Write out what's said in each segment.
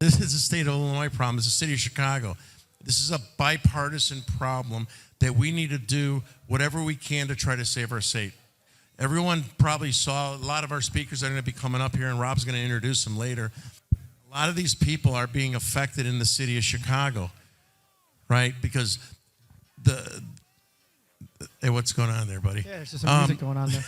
This is a state of Illinois problem. It's the city of Chicago. This is a bipartisan problem that we need to do whatever we can to try to save our state. Everyone probably saw a lot of our speakers are going to be coming up here, and Rob's going to introduce them later. A lot of these people are being affected in the city of Chicago, right? Because hey, what's going on there, buddy? Yeah, there's just some music going on there.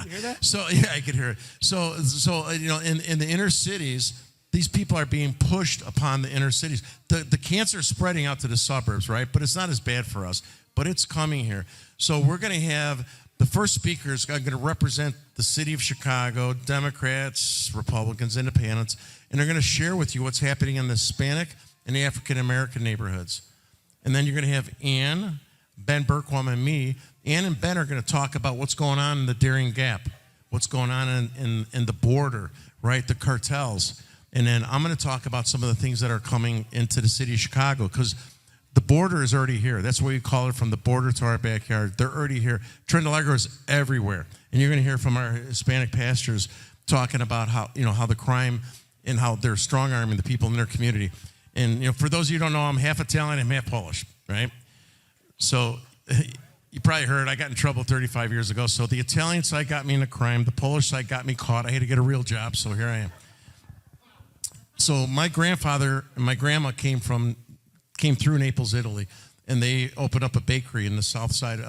You hear that? So yeah, I could hear it. So in the inner cities, these people are being pushed upon the inner cities. The cancer is spreading out to the suburbs, right? But it's not as bad for us. But it's coming here. So we're going to have the first speakers are going to represent the city of Chicago, Democrats, Republicans, Independents, and they're going to share with you what's happening in the Hispanic and the African American neighborhoods. And then you're going to have Ann, Ben Berkwam, and me. Ann and Ben are going to talk about what's going on in the Darien Gap, what's going on in the border, right, the cartels. And then I'm going to talk about some of the things that are coming into the city of Chicago, because the border is already here. That's what we call it, from the border to our backyard. They're already here. Trend Largo is everywhere. And you're going to hear from our Hispanic pastors talking about how the crime and how they're strong-arming the people in their community. And, for those of you who don't know, I'm half Italian and half Polish, right? So you probably heard I got in trouble 35 years ago. So the Italian side got me into crime. The Polish side got me caught. I had to get a real job, so here I am. So my grandfather and my grandma came through Naples, Italy, and they opened up a bakery in the south side,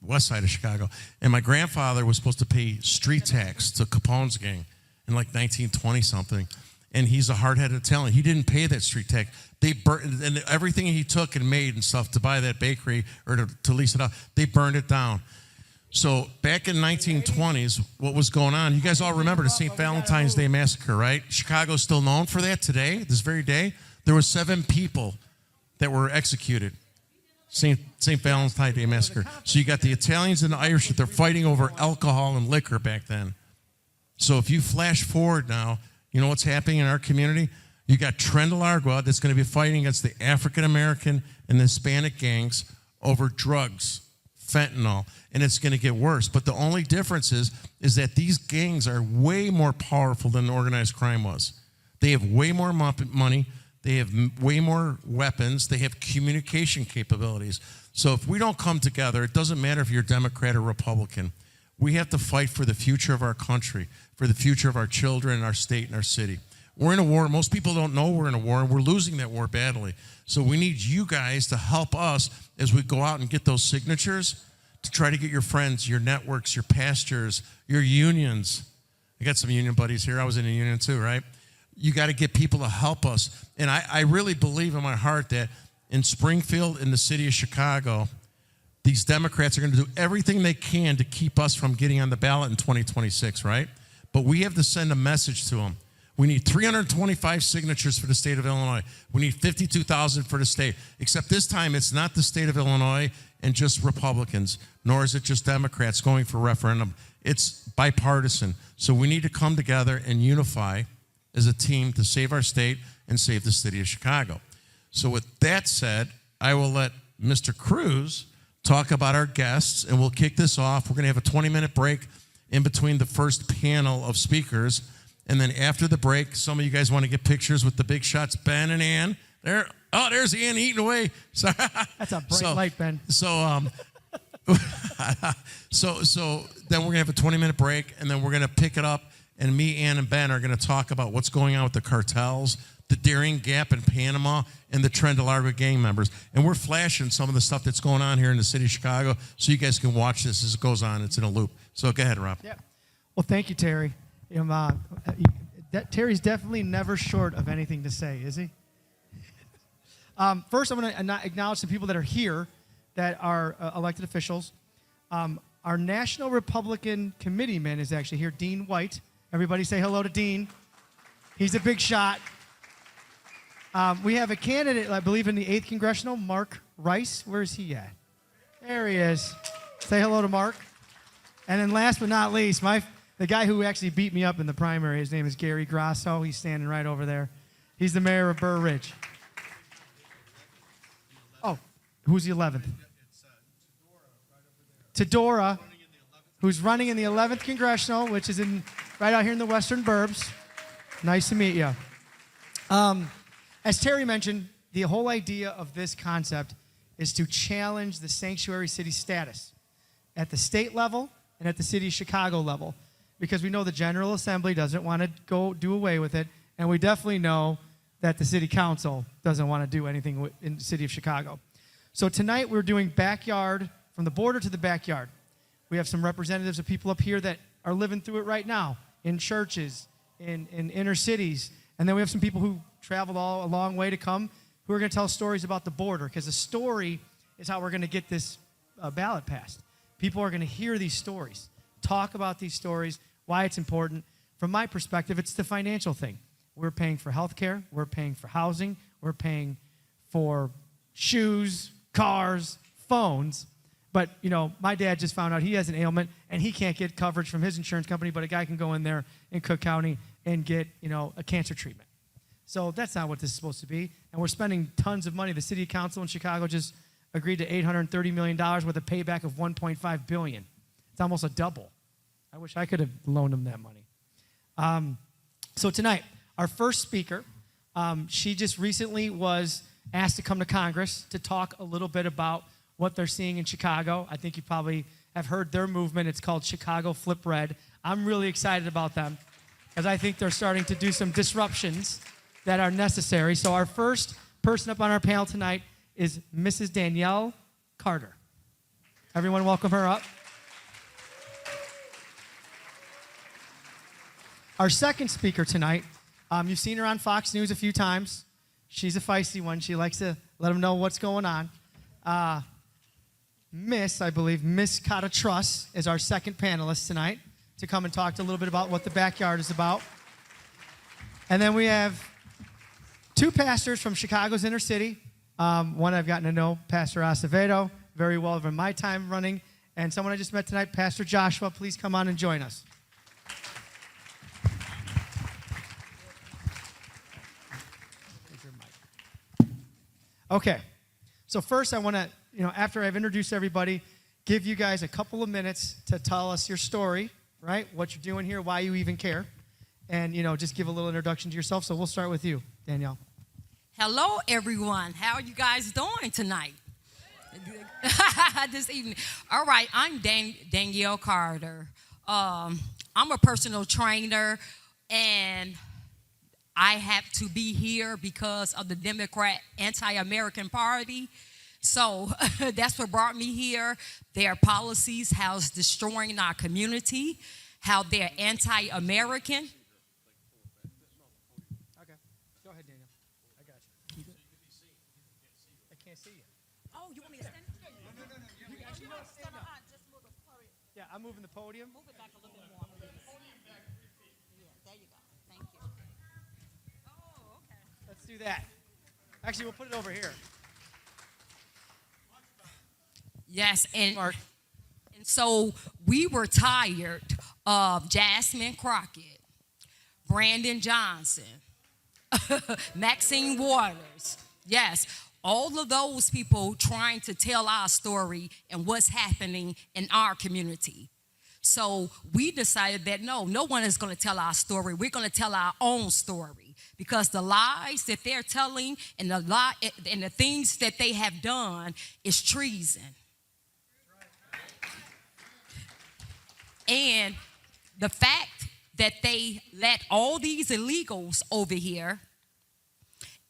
west side of Chicago. And my grandfather was supposed to pay street tax to Capone's gang in like 1920 something. And he's a hard-headed Italian. He didn't pay that street tax. They burned, and everything he took and made and stuff to buy that bakery or to lease it out, they burned it down. So back in 1920s, what was going on? You guys all remember the St. Valentine's Day Massacre, right? Chicago's still known for that today, this very day. There were 7 people that were executed. St. Valentine's Day Massacre. So you got the Italians and the Irish, they're fighting over alcohol and liquor back then. So if you flash forward now, you know what's happening in our community? You got Trend Largo that's going to be fighting against the African American and the Hispanic gangs over drugs, fentanyl, and it's going to get worse. But the only difference is that these gangs are way more powerful than organized crime was. They have way more money. They have way more weapons. They have communication capabilities. So if we don't come together, it doesn't matter if you're Democrat or Republican. We have to fight for the future of our country, for the future of our children, our state, and our city. We're in a war. Most people don't know we're in a war, and we're losing that war badly. So we need you guys to help us as we go out and get those signatures to try to get your friends, your networks, your pastors, your unions. I got some union buddies here. I was in a union too, right? You got to get people to help us. And I really believe in my heart that in Springfield, in the city of Chicago, these Democrats are going to do everything they can to keep us from getting on the ballot in 2026, right? But we have to send a message to them. We need 325 signatures for the state of Illinois. We need 52,000 for the state. Except this time, it's not the state of Illinois and just Republicans, nor is it just Democrats going for referendum. It's bipartisan. So we need to come together and unify as a team to save our state and save the city of Chicago. So with that said, I will let Mr. Cruz talk about our guests, and we'll kick this off. We're going to have a 20-minute break in between the first panel of speakers. And then after the break, some of you guys want to get pictures with the big shots, Ben and Ann. There's Ann eating away. Sorry. That's a bright light, Ben. So then we're going to have a 20-minute break, and then we're going to pick it up, and me, Ann, and Ben are going to talk about what's going on with the cartels, the Darien Gap in Panama, and the Trend Largo gang members. And we're flashing some of the stuff that's going on here in the city of Chicago so you guys can watch this as it goes on. It's in a loop. So go ahead, Rob. Yeah. Well, thank you, Terry. Terry's definitely never short of anything to say, is he? First, I'm going to acknowledge the people that are here that are elected officials. Our National Republican Committeeman is actually here, Dean White. Everybody say hello to Dean. He's a big shot. We have a candidate, I believe, in the 8th Congressional, Mark Rice. Where is he at? There he is. Say hello to Mark. And then last but not least, the guy who actually beat me up in the primary, his name is Gary Grasso. He's standing right over there. He's the mayor of Burr Ridge. Oh, who's the 11th? Tedora, who's running in the 11th Congressional, which is right out here in the Western Burbs. Nice to meet you. As Terry mentioned, the whole idea of this concept is to challenge the sanctuary city status at the state level and at the city of Chicago level, because we know the General Assembly doesn't want to go do away with it, and we definitely know that the city council doesn't want to do anything in the city of Chicago. So tonight we're doing backyard, from the border to the backyard. We have some representatives of people up here that are living through it right now, in churches, in inner cities, and then we have some people who traveled all a long way to come who are going to tell stories about the border, because the story is how we're going to get this ballot passed. People are going to hear these stories, talk about these stories, why it's important. From my perspective, it's the financial thing. We're paying for health care. We're paying for housing. We're paying for shoes, cars, phones. But, you know, my dad just found out he has an ailment, and he can't get coverage from his insurance company, but a guy can go in there in Cook County and get, you know, a cancer treatment. So that's not what this is supposed to be. And we're spending tons of money. The city council in Chicago just agreed to $830 million with a payback of $1.5 billion. It's almost a double. I wish I could have loaned them that money. So tonight, our first speaker, she just recently was asked to come to Congress to talk a little bit about what they're seeing in Chicago. I think you probably have heard their movement. It's called Chicago Flip Red. I'm really excited about them because I think they're starting to do some disruptions that are necessary. So our first person up on our panel tonight is Mrs. Danielle Carter. Everyone welcome her up. Our second speaker tonight, you've seen her on Fox News a few times. She's a feisty one. She likes to let them know what's going on. Miss Kata Truss is our second panelist tonight to come and talk a little bit about what the backyard is about. And then we have two pastors from Chicago's inner city. One I've gotten to know, Pastor Acevedo, very well over my time running. And someone I just met tonight, Pastor Joshua. Please come on and join us. Okay, so first I want to, after I've introduced everybody, give you guys a couple of minutes to tell us your story, right? What you're doing here, why you even care, and, just give a little introduction to yourself. So we'll start with you, Danielle. Hello, everyone. How are you guys doing tonight? This evening. All right, I'm Danielle Carter. I'm a personal trainer, and I have to be here because of the Democrat anti-American Party. So that's what brought me here. Their policies, how it's destroying our community, how they're anti-American. Okay. Go ahead, Daniel. I got you. I can't see you. Oh, you want me to stand? No. You actually want to stand up. Just move the podium. Yeah, I'm moving the podium. Move it back a little bit more. Yeah, there you go. Thank you. Oh, okay. Let's do that. Actually, we'll put it over here. Yes, and Mark. so we were tired of Jasmine Crockett, Brandon Johnson, Maxine Waters. Yes, all of those people trying to tell our story and what's happening in our community. So we decided that no one is going to tell our story. We're going to tell our own story, because the lies that they're telling and the things that they have done is treason. And the fact that they let all these illegals over here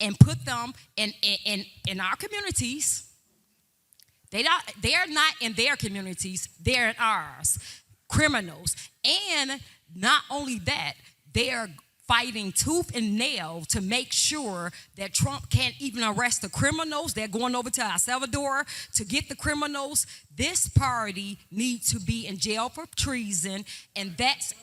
and put them in our communities, they're not in their communities, they're in ours. Criminals. And not only that, they're fighting tooth and nail to make sure that Trump can't even arrest the criminals. They're going over to El Salvador to get the criminals. This party needs to be in jail for treason, and that's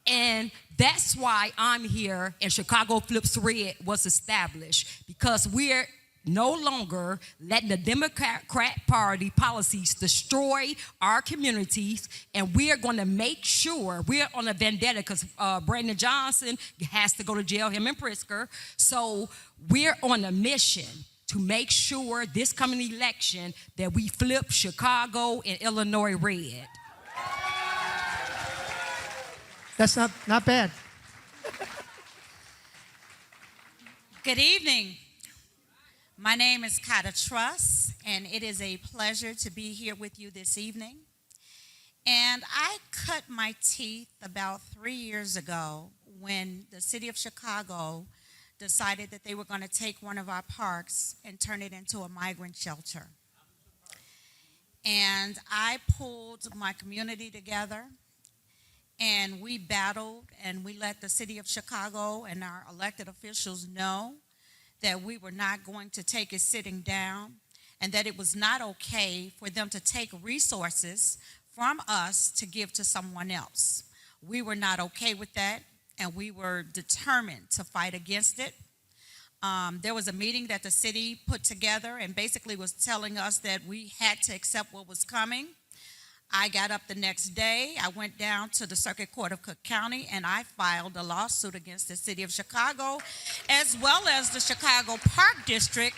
and that's why I'm here and Chicago Flips Red was established, because we're no longer letting the Democrat Party policies destroy our communities, and we are going to make sure we're on a vendetta, because Brandon Johnson has to go to jail, him and Pritzker. So we're on a mission to make sure this coming election that we flip Chicago and Illinois red. That's not bad. Good evening. My name is Cartels, and it is a pleasure to be here with you this evening. And I cut my teeth about 3 years ago when the city of Chicago decided that they were going to take one of our parks and turn it into a migrant shelter. And I pulled my community together, and we battled, and we let the city of Chicago and our elected officials know that we were not going to take it sitting down, and that it was not okay for them to take resources from us to give to someone else. We were not okay with that, and we were determined to fight against it. There was a meeting that the city put together and basically was telling us that we had to accept what was coming. I got up the next day, I went down to the Circuit Court of Cook County, and I filed a lawsuit against the city of Chicago, as well as the Chicago Park District,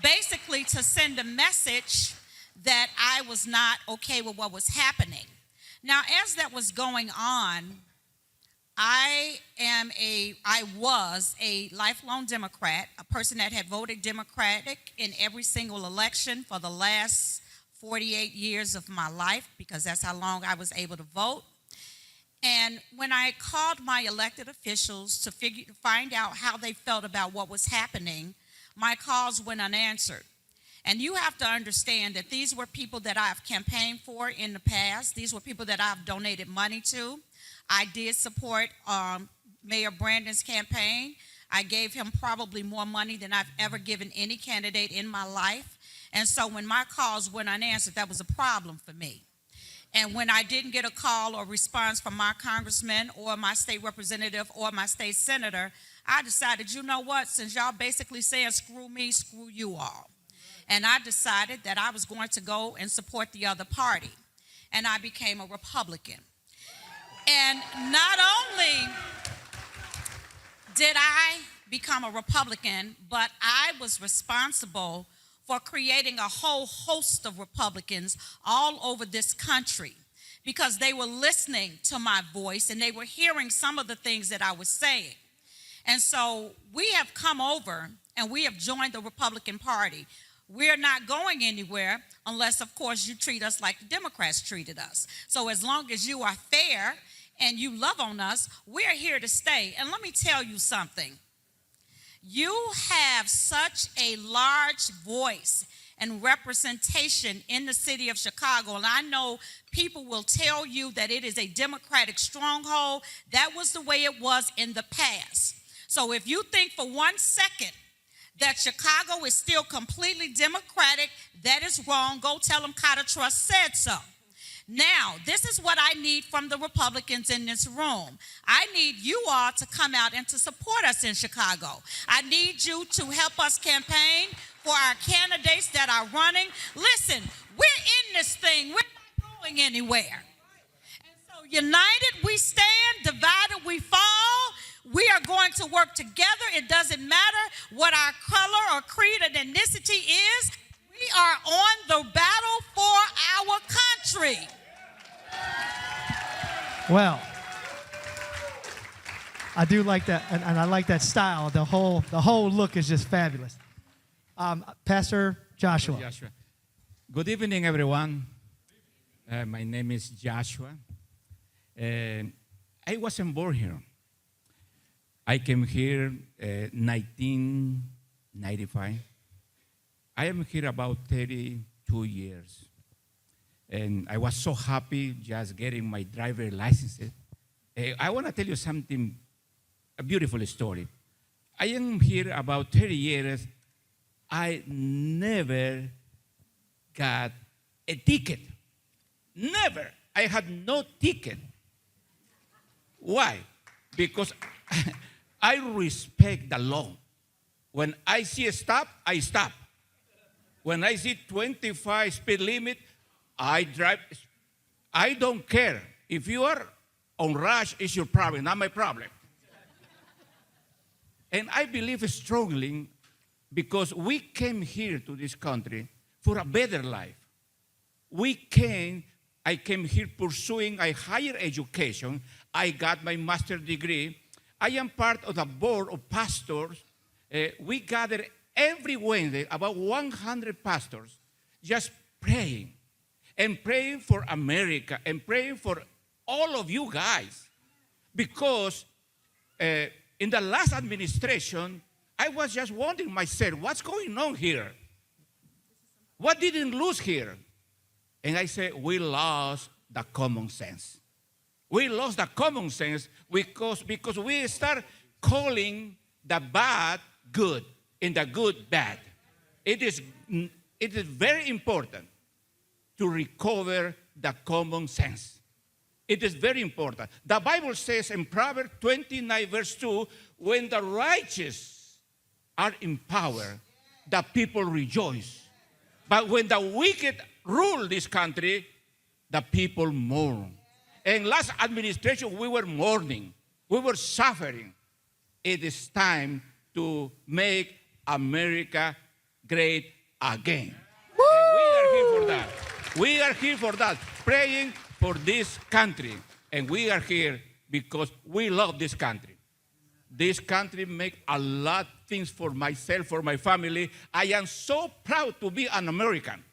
basically to send a message that I was not okay with what was happening. Now, as that was going on, I was a lifelong Democrat, a person that had voted Democratic in every single election for the last 48 years of my life, because that's how long I was able to vote. And when I called my elected officials to find out how they felt about what was happening, my calls went unanswered. And you have to understand that these were people that I've campaigned for in the past. These were people that I've donated money to. I did support Mayor Brandon's campaign. I gave him probably more money than I've ever given any candidate in my life. And so when my calls went unanswered, that was a problem for me. And when I didn't get a call or response from my congressman or my state representative or my state senator, I decided, you know what, since y'all basically saying screw me, screw you all. And I decided that I was going to go and support the other party. And I became a Republican. And not only did I become a Republican, but I was responsible for creating a whole host of Republicans all over this country, because they were listening to my voice and they were hearing some of the things that I was saying. And so we have come over and we have joined the Republican Party. We're not going anywhere unless, of course, you treat us like the Democrats treated us. So as long as you are fair and you love on us, we're here to stay. And let me tell you something. You have such a large voice and representation in the city of Chicago. And I know people will tell you that it is a Democratic stronghold. That was the way it was in the past. So if you think for 1 second that Chicago is still completely Democratic, that is wrong. Go tell them Carter Trust said so. Now, this is what I need from the Republicans in this room. I need you all to come out and to support us in Chicago. I need you to help us campaign for our candidates that are running. Listen, we're in this thing. We're not going anywhere. And so united we stand, divided we fall. We are going to work together. It doesn't matter what our color or creed or ethnicity is. We are on the battle for our country. Well, I do like that, and I like that style. The whole look is just fabulous. Pastor Joshua. Good evening, everyone. My name is Joshua. I wasn't born here. I came here 1995. I am here about 32 years. And I was so happy just getting my driver license. I want to tell you something, a beautiful story. I am here about 30 years. I never got a ticket. Never. I had no ticket. Why? Because I respect the law. When I see a stop, I stop. When I see 25 speed limit, I drive. I don't care. If you are on rush, it's your problem, not my problem. And I believe strongly because we came here to this country for a better life. I came here pursuing a higher education. I got my master's degree. I am part of the board of pastors we gathered every Wednesday, about 100 pastors, just praying and praying for America and praying for all of you guys. Because in the last administration, I was just wondering myself, what's going on here? What didn't lose here? And I said, we lost the common sense. We lost the common sense because we start calling the bad good and the good bad. It is very important to recover the common sense. It is very important. The Bible says in Proverbs 29, verse 2, when the righteous are in power, the people rejoice. But when the wicked rule this country, the people mourn. And last administration, we were mourning. We were suffering. It is time to make America great again. And we are here for that. We are here for that, praying for this country. And we are here because we love this country. This country makes a lot of things for myself, for my family. I am so proud to be an American.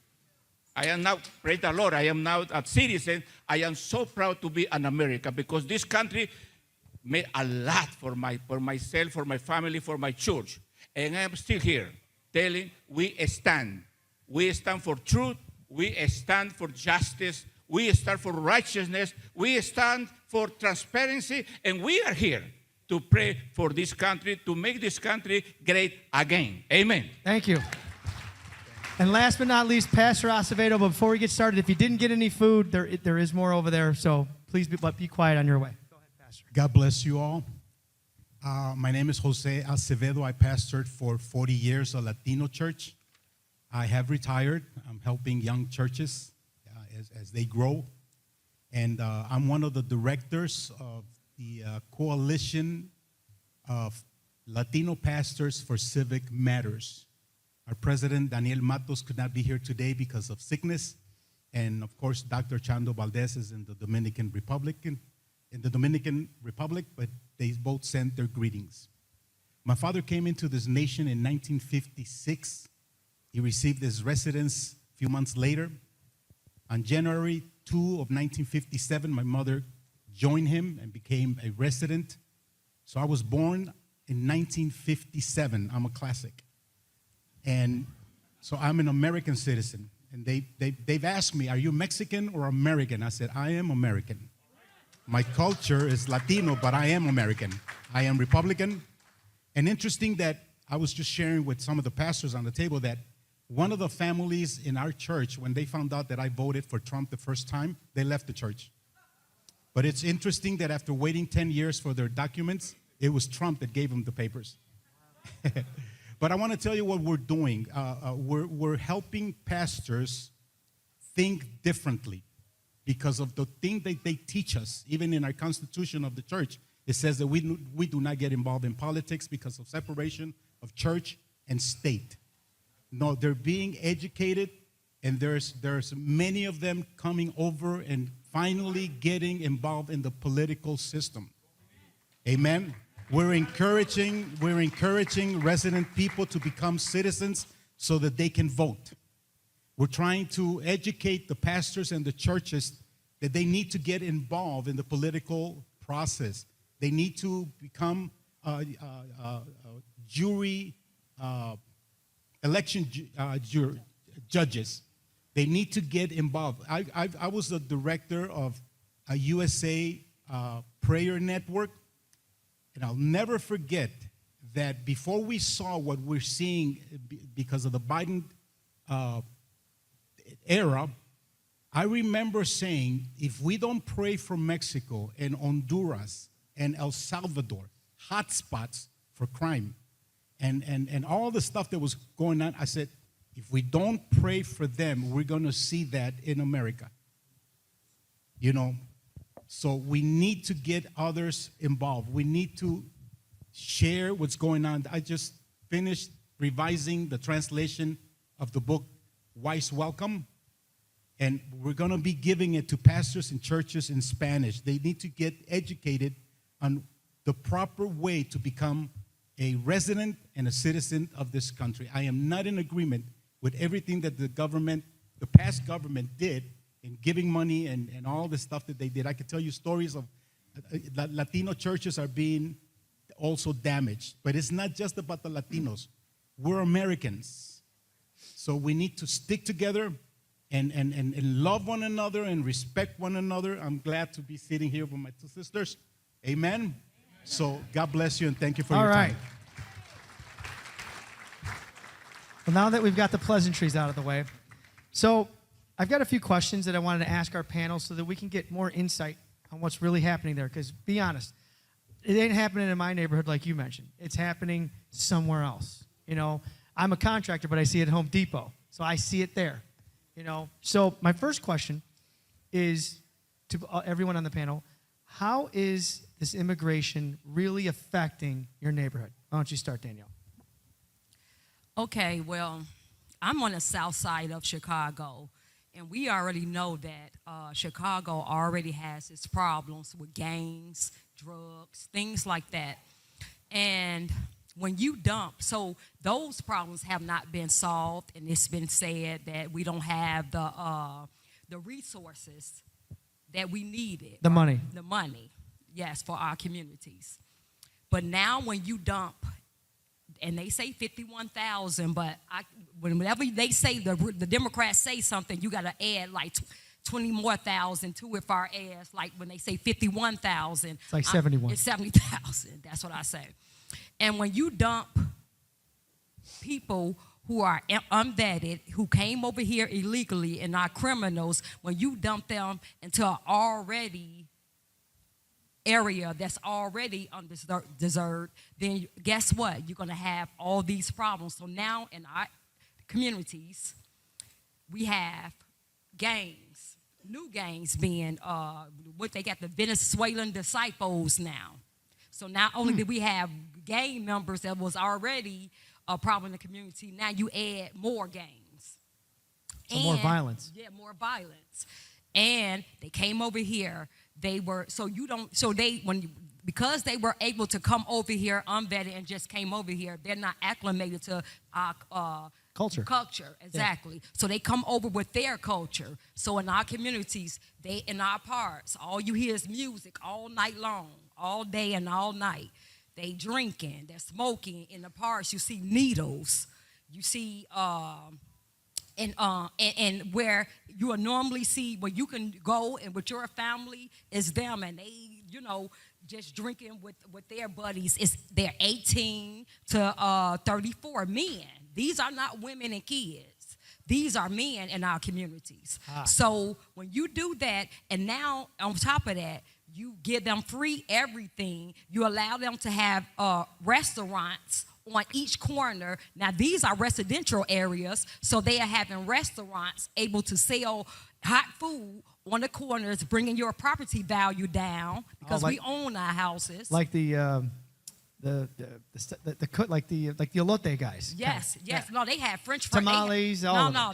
I am now, praise the Lord, I am now a citizen. I am so proud to be an American because this country made a lot for myself, for my family, for my church. And I am still here telling we stand. We stand for truth. We stand for justice. We stand for righteousness. We stand for transparency. And we are here to pray for this country, to make this country great again. Amen. Thank you. And last but not least, Pastor Acevedo, but before we get started, if you didn't get any food, there is more over there, so please be quiet on your way. Go ahead, Pastor. God bless you all. My name is Jose Acevedo. I pastored for 40 years a Latino church. I have retired. I'm helping young churches as they grow. And I'm one of the directors of the Coalition of Latino Pastors for Civic Matters. Our president, Daniel Matos, could not be here today because of sickness. And of course, Dr. Chando Valdez is in the Dominican Republic, but they both sent their greetings. My father came into this nation in 1956. He received his residence a few months later. On January 2 of 1957, my mother joined him and became a resident. So I was born in 1957. I'm a classic. And so I'm an American citizen. And they've asked me, are you Mexican or American? I said, I am American. My culture is Latino, but I am American. I am Republican. And interesting that I was just sharing with some of the pastors on the table that one of the families in our church, when they found out that I voted for Trump the first time, they left the church. But it's interesting that after waiting 10 years for their documents, it was Trump that gave them the papers. But I want to tell you what we're doing. We're helping pastors think differently because of the thing that they teach us. Even in our constitution of the church, it says that we do not get involved in politics because of separation of church and state. No, they're being educated, and there's many of them coming over and finally getting involved in the political system. Amen. We're encouraging resident people to become citizens so that they can vote. We're trying to educate the pastors and the churches that they need to get involved in the political process. They need to become election judges. They need to get involved. I was the director of a USA prayer network. And I'll never forget that before we saw what we're seeing because of the Biden era, I remember saying, if we don't pray for Mexico and Honduras and El Salvador, hotspots for crime, and all the stuff that was going on, I said, if we don't pray for them, we're going to see that in America. You know, so we need to get others involved. We need to share what's going on. I just finished revising the translation of the book, Wise Welcome. And we're going to be giving it to pastors and churches in Spanish. They need to get educated on the proper way to become a resident and a citizen of this country. I am not in agreement with everything that the past government did in giving money and all the stuff that they did. I could tell you stories of Latino churches are being also damaged. But it's not just about the Latinos. We're Americans. So we need to stick together and love one another and respect one another. I'm glad to be sitting here with my two sisters. Amen. So God bless you and thank you for your time. Well, now that we've got the pleasantries out of the way, so I've got a few questions that I wanted to ask our panel so that we can get more insight on what's really happening there. Because be honest, it ain't happening in my neighborhood like you mentioned. It's happening somewhere else. You know, I'm a contractor, but I see it at Home Depot, so I see it there. You know, so my first question is to everyone on the panel: how is this immigration really affecting your neighborhood? Why don't you start, Danielle? Okay, well, I'm on the south side of Chicago, and we already know that Chicago already has its problems with gangs, drugs, things like that. And when you dump, so those problems have not been solved, and it's been said that we don't have the resources that we needed. The money. The money, yes, for our communities. But now when you dump, and they say 51,000, but whenever they say, the Democrats say something, you got to add like 20 more thousand to it for our ass. Like when they say 51,000. It's like 71. It's 70,000. That's what I say. And when you dump people who are unvetted, who came over here illegally and are criminals, when you dump them into an already area that's already undeserved, then guess what? You're going to have all these problems. So now in our communities, we have gangs, new gangs being, what they got, the Venezuelan disciples now. So not only did we have gang members that was already a problem in the community, now you add more gangs. So more violence. Yeah, more violence. And they came over here. They were, because they were able to come over here unvetted and just came over here, they're not acclimated to our Culture. Exactly. Yeah. So they come over with their culture. So in our communities, in our parks, all you hear is music all night long, all day and all night. They drinking, they're smoking. In the parks, you see needles. You see, and where you will normally see, where you can go and with your family is them, and they, just drinking with their buddies. They're 18 to 34 men. These are not women and kids. These are men in our communities. So when you do that, and now on top of that, you give them free everything. You allow them to have restaurants on each corner. Now, these are residential areas, so they are having restaurants able to sell hot food on the corners, bringing your property value down because we own our houses. Like the elote guys. Yes. Yeah. No, they have French fries. Tamales.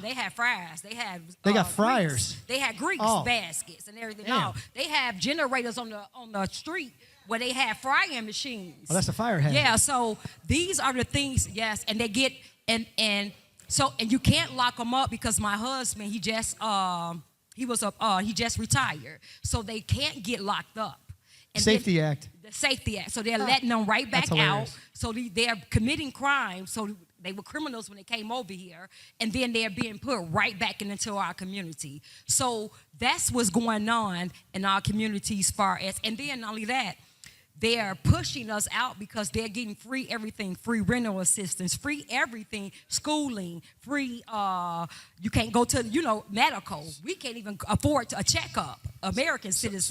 They have fries. They got fryers. Greeks. They had Greeks baskets and everything. Damn. No, they have generators on the street where they have frying machines. Oh, that's a fire hazard. Yeah. So these are the things. Yes, and they get and you can't lock them up because my husband he just retired, so they can't get locked up. And Safety Act. The Safety Act. So they're letting them right back out. So they're committing crimes. So they were criminals when they came over here. And then they're being put right back into our community. So that's what's going on in our community as far as, and then not only that, they're pushing us out because they're getting free everything, free rental assistance, free everything, schooling, free, you can't go to, medical. We can't even afford a checkup, American citizens.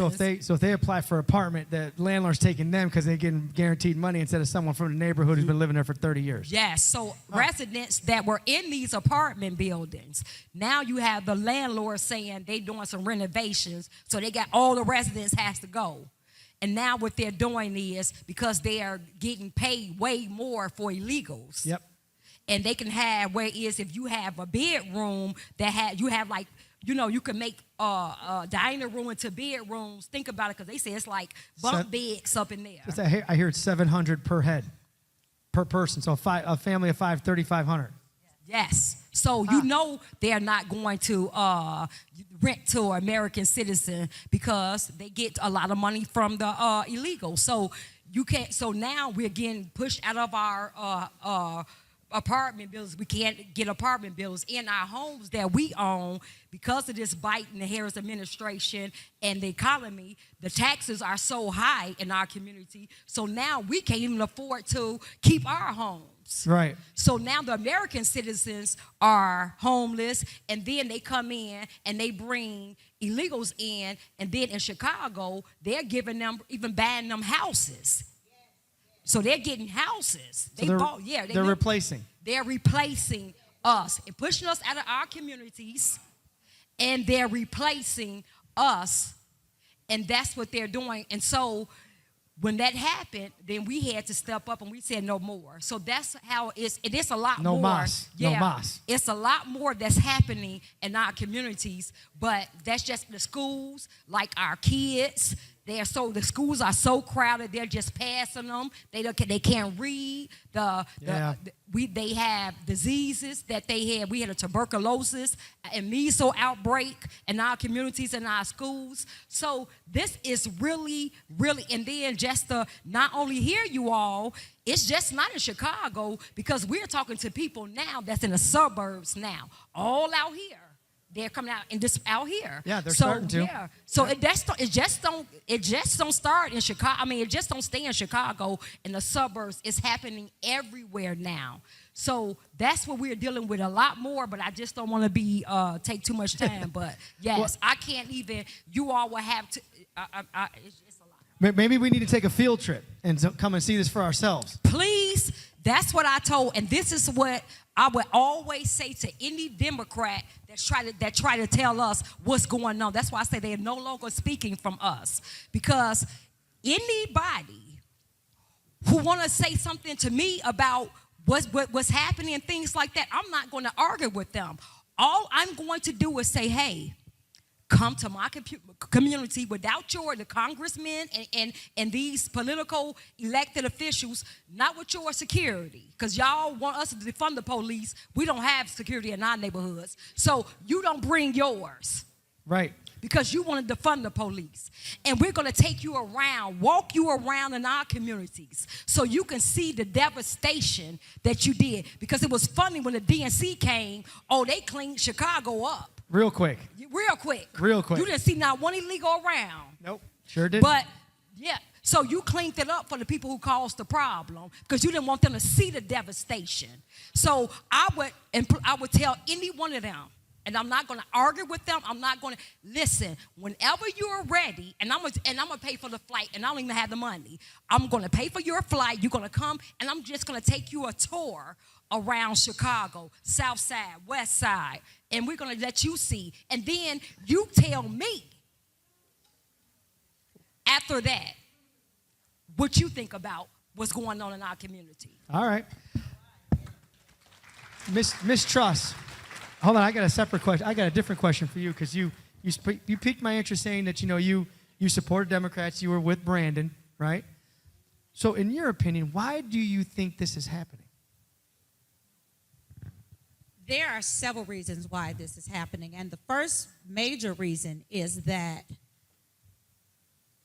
So if they apply for an apartment, the landlord's taking them because they're getting guaranteed money instead of someone from the neighborhood who's been living there for 30 years. Yes, so residents that were in these apartment buildings, now you have the landlord saying they doing some renovations, so they got all the residents has to go. And now what they're doing is, because they are getting paid way more for illegals. Yep. And they can have, whereas if you have a bedroom you have like, you can make a dining room into bedrooms. Think about it, because they say it's like bunk beds up in there. I hear it's $700 per head. per person. So a family of 5, 3,500. Yes. So you know they're not going to rent to an American citizen because they get a lot of money from the illegal. So you can't. So now we're getting pushed out of our apartment buildings. We can't get apartment buildings in our homes that we own because of this Biden, the Harris administration, and the economy. The taxes are so high in our community. So now we can't even afford to keep our homes. Right. So now the American citizens are homeless, and then they come in and they bring illegals in, and then in Chicago, they're giving them, even buying them houses. So they're getting houses. So they're replacing. They're replacing us and pushing us out of our communities, and they're replacing us, and that's what they're doing. And so when that happened, then we had to step up and we said no more. So that's how it is a lot more. No mas. Yeah, no mas. It's a lot more that's happening in our communities, but that's just the schools, like our kids. The schools are so crowded. They're just passing them. They can't read. They have diseases that they had. We had a tuberculosis and measles outbreak in our communities and our schools. So this is really, really, and then just to not only hear you all, it's just not in Chicago, because we're talking to people now that's in the suburbs now, all out here. They're coming out and just out here. Yeah, they're starting to. Yeah. So it just don't start in Chicago. I mean, it just don't stay in Chicago. In the suburbs, it's happening everywhere now. So that's what we're dealing with a lot more. But I just don't want to take too much time. But yes, well, I can't even. You all will have to. It's a lot. Maybe we need to take a field trip and come and see this for ourselves. Please. That's what I told, and this is what I would always say to any Democrat that try to tell us what's going on. That's why I say they are no longer speaking from us, because anybody who want to say something to me about what's happening and things like that, I'm not going to argue with them. All I'm going to do is say, hey, come to my community without the congressmen and these political elected officials, not with your security, because y'all want us to defund the police. We don't have security in our neighborhoods, so you don't bring yours. Right. Because you want to defund the police. And we're going to take you around, walk you around in our communities so you can see the devastation that you did. Because it was funny when the DNC came, they cleaned Chicago up. Real quick. Real quick. You didn't see not one illegal around. Nope. Sure did. But, yeah, so you cleaned it up for the people who caused the problem because you didn't want them to see the devastation. So I would tell any one of them, and I'm not going to argue with them. I'm not going to listen. Whenever you're ready, and I'm going to pay for the flight, and I don't even have the money. I'm going to pay for your flight. You're going to come, and I'm just going to take you a tour around Chicago, South Side, West Side, and we're going to let you see. And then you tell me after that what you think about what's going on in our community. All right. Miss Truss, hold on. I got a separate question. I got a different question for you, because you piqued my interest saying that you supported Democrats. You were with Brandon, right? So in your opinion, why do you think this is happening? There are several reasons why this is happening. And the first major reason is that,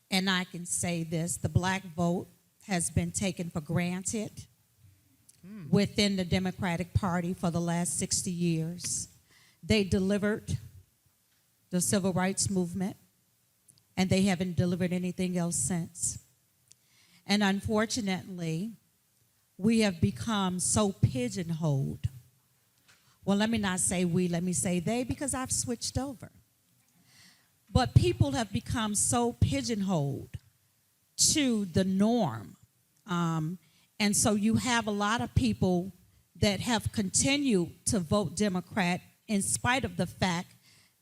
and I can say this, the black vote has been taken for granted within the Democratic Party for the last 60 years. They delivered the civil rights movement, and they haven't delivered anything else since. And unfortunately, we have become so pigeonholed. Well, let me not say we, let me say they, because I've switched over. But people have become so pigeonholed to the norm. And so you have a lot of people that have continued to vote Democrat in spite of the fact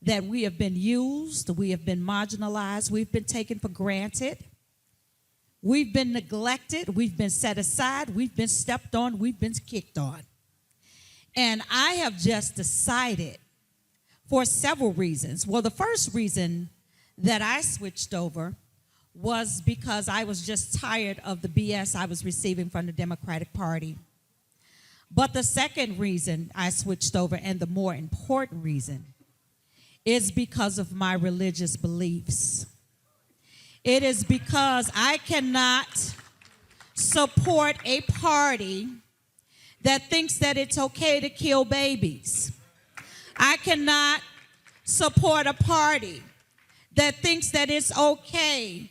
that we have been used, we have been marginalized, we've been taken for granted, we've been neglected, we've been set aside, we've been stepped on, we've been kicked on. And I have just decided for several reasons. Well, the first reason that I switched over was because I was just tired of the BS I was receiving from the Democratic Party. But the second reason I switched over, and the more important reason, is because of my religious beliefs. It is because I cannot support a party that thinks that it's okay to kill babies. I cannot support a party that thinks that it's okay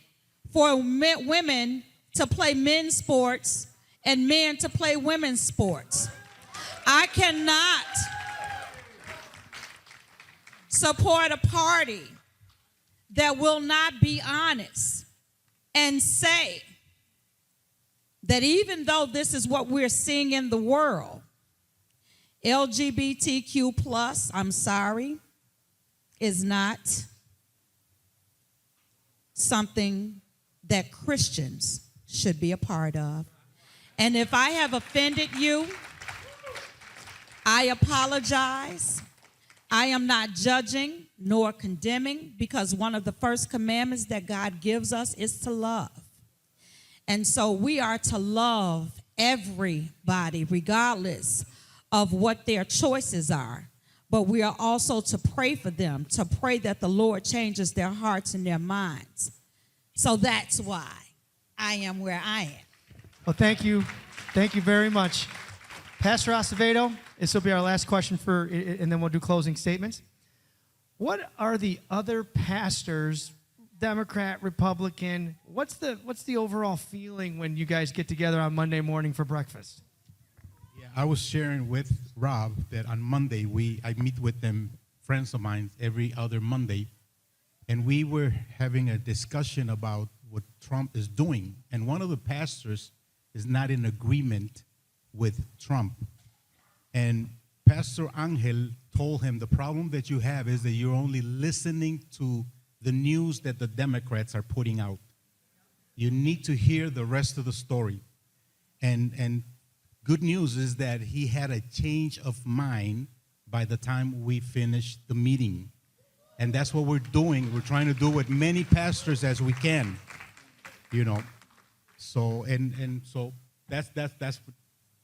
for women to play men's sports and men to play women's sports. I cannot support a party that will not be honest and say that even though this is what we're seeing in the world, LGBTQ plus, I'm sorry, is not something that Christians should be a part of. And if I have offended you, I apologize. I am not judging nor condemning, because one of the first commandments that God gives us is to love. And so we are to love everybody, regardless of what their choices are. But we are also to pray for them, to pray that the Lord changes their hearts and their minds. So that's why I am where I am. Well, thank you. Thank you very much. Pastor Acevedo, this will be our last question and then we'll do closing statements. What are the other pastors, Democrat, Republican, what's the overall feeling when you guys get together on Monday morning for breakfast? Yeah, I was sharing with Rob that on Monday I meet with them, friends of mine, every other Monday, and we were having a discussion about what Trump is doing. And one of the pastors is not in agreement with Trump. And Pastor Angel told him, the problem that you have is that you're only listening to the news that the Democrats are putting out. You need to hear the rest of the story. And good news is that he had a change of mind by the time we finished the meeting. And that's what we're doing. We're trying to do with many pastors as we can, you know. So so that's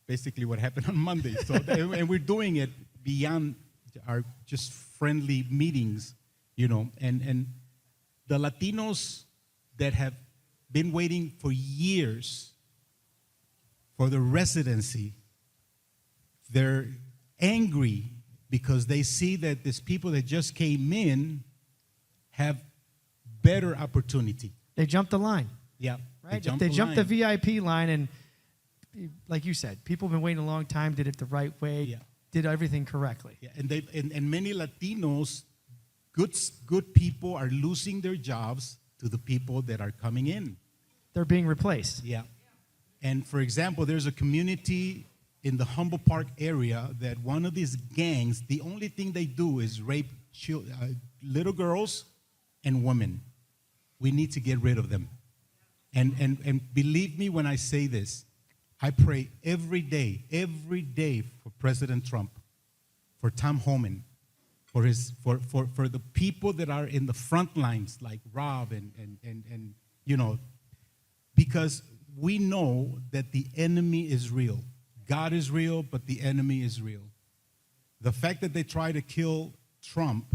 basically what happened on Monday. So and we're doing it beyond our just friendly meetings, you know. And the Latinos that have been waiting for years for the residency, they're angry because they see that these people that just came in have better opportunity. They jumped the line. Yeah. Right? They jumped the VIP line, and like you said, people have been waiting a long time, did it the right way, Yeah. did everything correctly. Yeah. And many Latinos, good people are losing their jobs to the people that are coming in. They're being replaced. Yeah. And for example, there's a community in the Humble Park area that one of these gangs, the only thing they do is rape little girls and women. We need to get rid of them. And believe me when I say this, I pray every day for President Trump, for Tom Homan, for the people that are in the front lines like Rob and you know, because we know that the enemy is real. God is real, but the enemy is real. The fact that they try to kill Trump,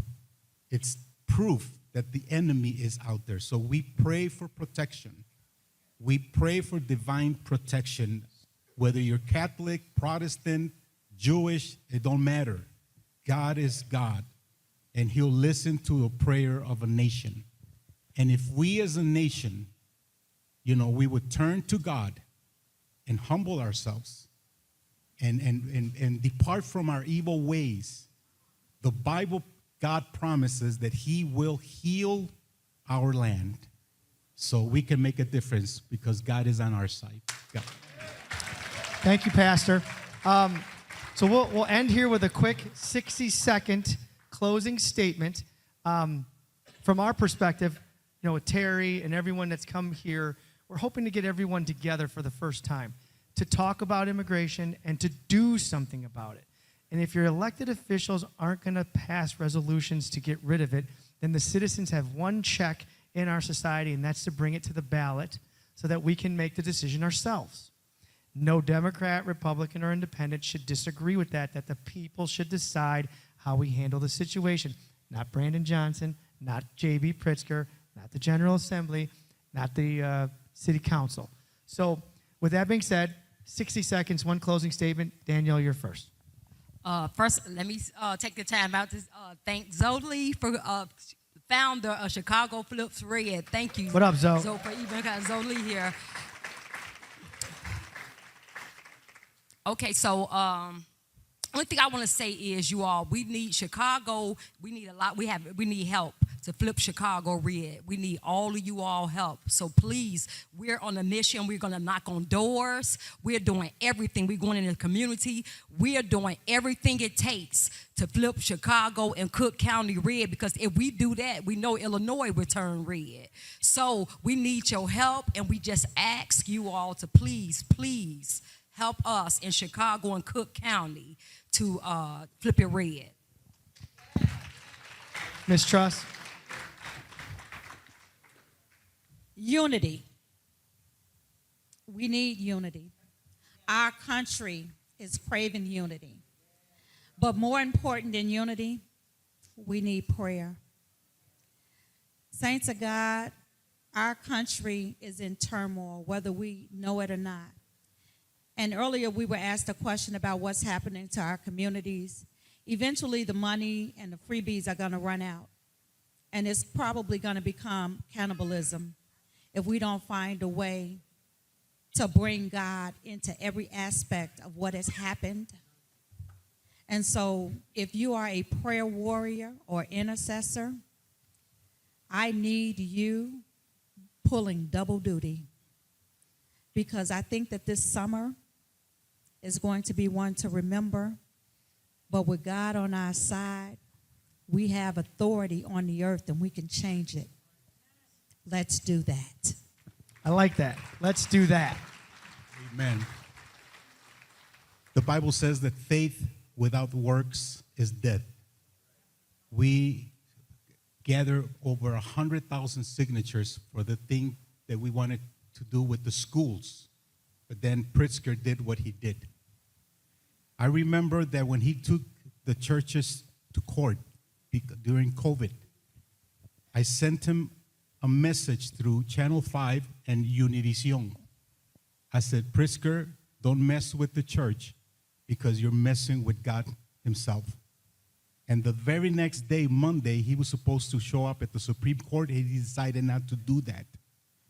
it's proof that the enemy is out there. So we pray for protection. We pray for divine protection. Whether you're Catholic, Protestant, Jewish, it don't matter. God is God, and he'll listen to a prayer of a nation. And if we as a nation, you know, we would turn to God and humble ourselves and depart from our evil ways, the Bible, God promises that he will heal our land so we can make a difference because God is on our side. God. Thank you, Pastor. So we'll end here with a quick 60-second closing statement. From our perspective, you know, with Terry and everyone that's come here, we're hoping to get everyone together for the first time to talk about immigration and to do something about it. And if your elected officials aren't going to pass resolutions to get rid of it, then the citizens have one check in our society, and that's to bring it to the ballot so that we can make the decision ourselves. No Democrat, Republican, or Independent should disagree with that the people should decide how we handle the situation. Not Brandon Johnson, not J.B. Pritzker, not the General Assembly, not the City Council. So with that being said, 60 seconds, one closing statement. Danielle, you're first. First, let me take the time out to thank Zoli for founder of Chicago Flips Red. Thank you. What up, Zo? Zo for even got Zoli here. Okay, so only thing I want to say is, you all, we need Chicago. We need a lot. We need help to flip Chicago red. We need all of you all help. So please, we're on a mission. We're going to knock on doors. We're doing everything. We're going in the community. We're doing everything it takes to flip Chicago and Cook County red, because if we do that, we know Illinois will turn red. So we need your help, and we just ask you all to please, please help us in Chicago and Cook County to flip it red. Ms. Truss? Unity. We need unity. Our country is craving unity. But more important than unity, we need prayer. Saints of God, our country is in turmoil, whether we know it or not. And earlier we were asked a question about what's happening to our communities. Eventually the money and the freebies are going to run out. And it's probably going to become cannibalism if we don't find a way to bring God into every aspect of what has happened. And so if you are a prayer warrior or intercessor, I need you pulling double duty, because I think that this summer is going to be one to remember. But with God on our side, we have authority on the earth and we can change it. Let's do that. I like that. Let's do that. Amen. The Bible says that faith without works is dead. We gather over 100,000 signatures for the thing that we wanted to do with the schools. But then Pritzker did what he did. I remember that when he took the churches to court during COVID, I sent him a message through Channel 5 and Univision. I said, Pritzker, don't mess with the church because you're messing with God himself. And the very next day, Monday, he was supposed to show up at the Supreme Court, and he decided not to do that.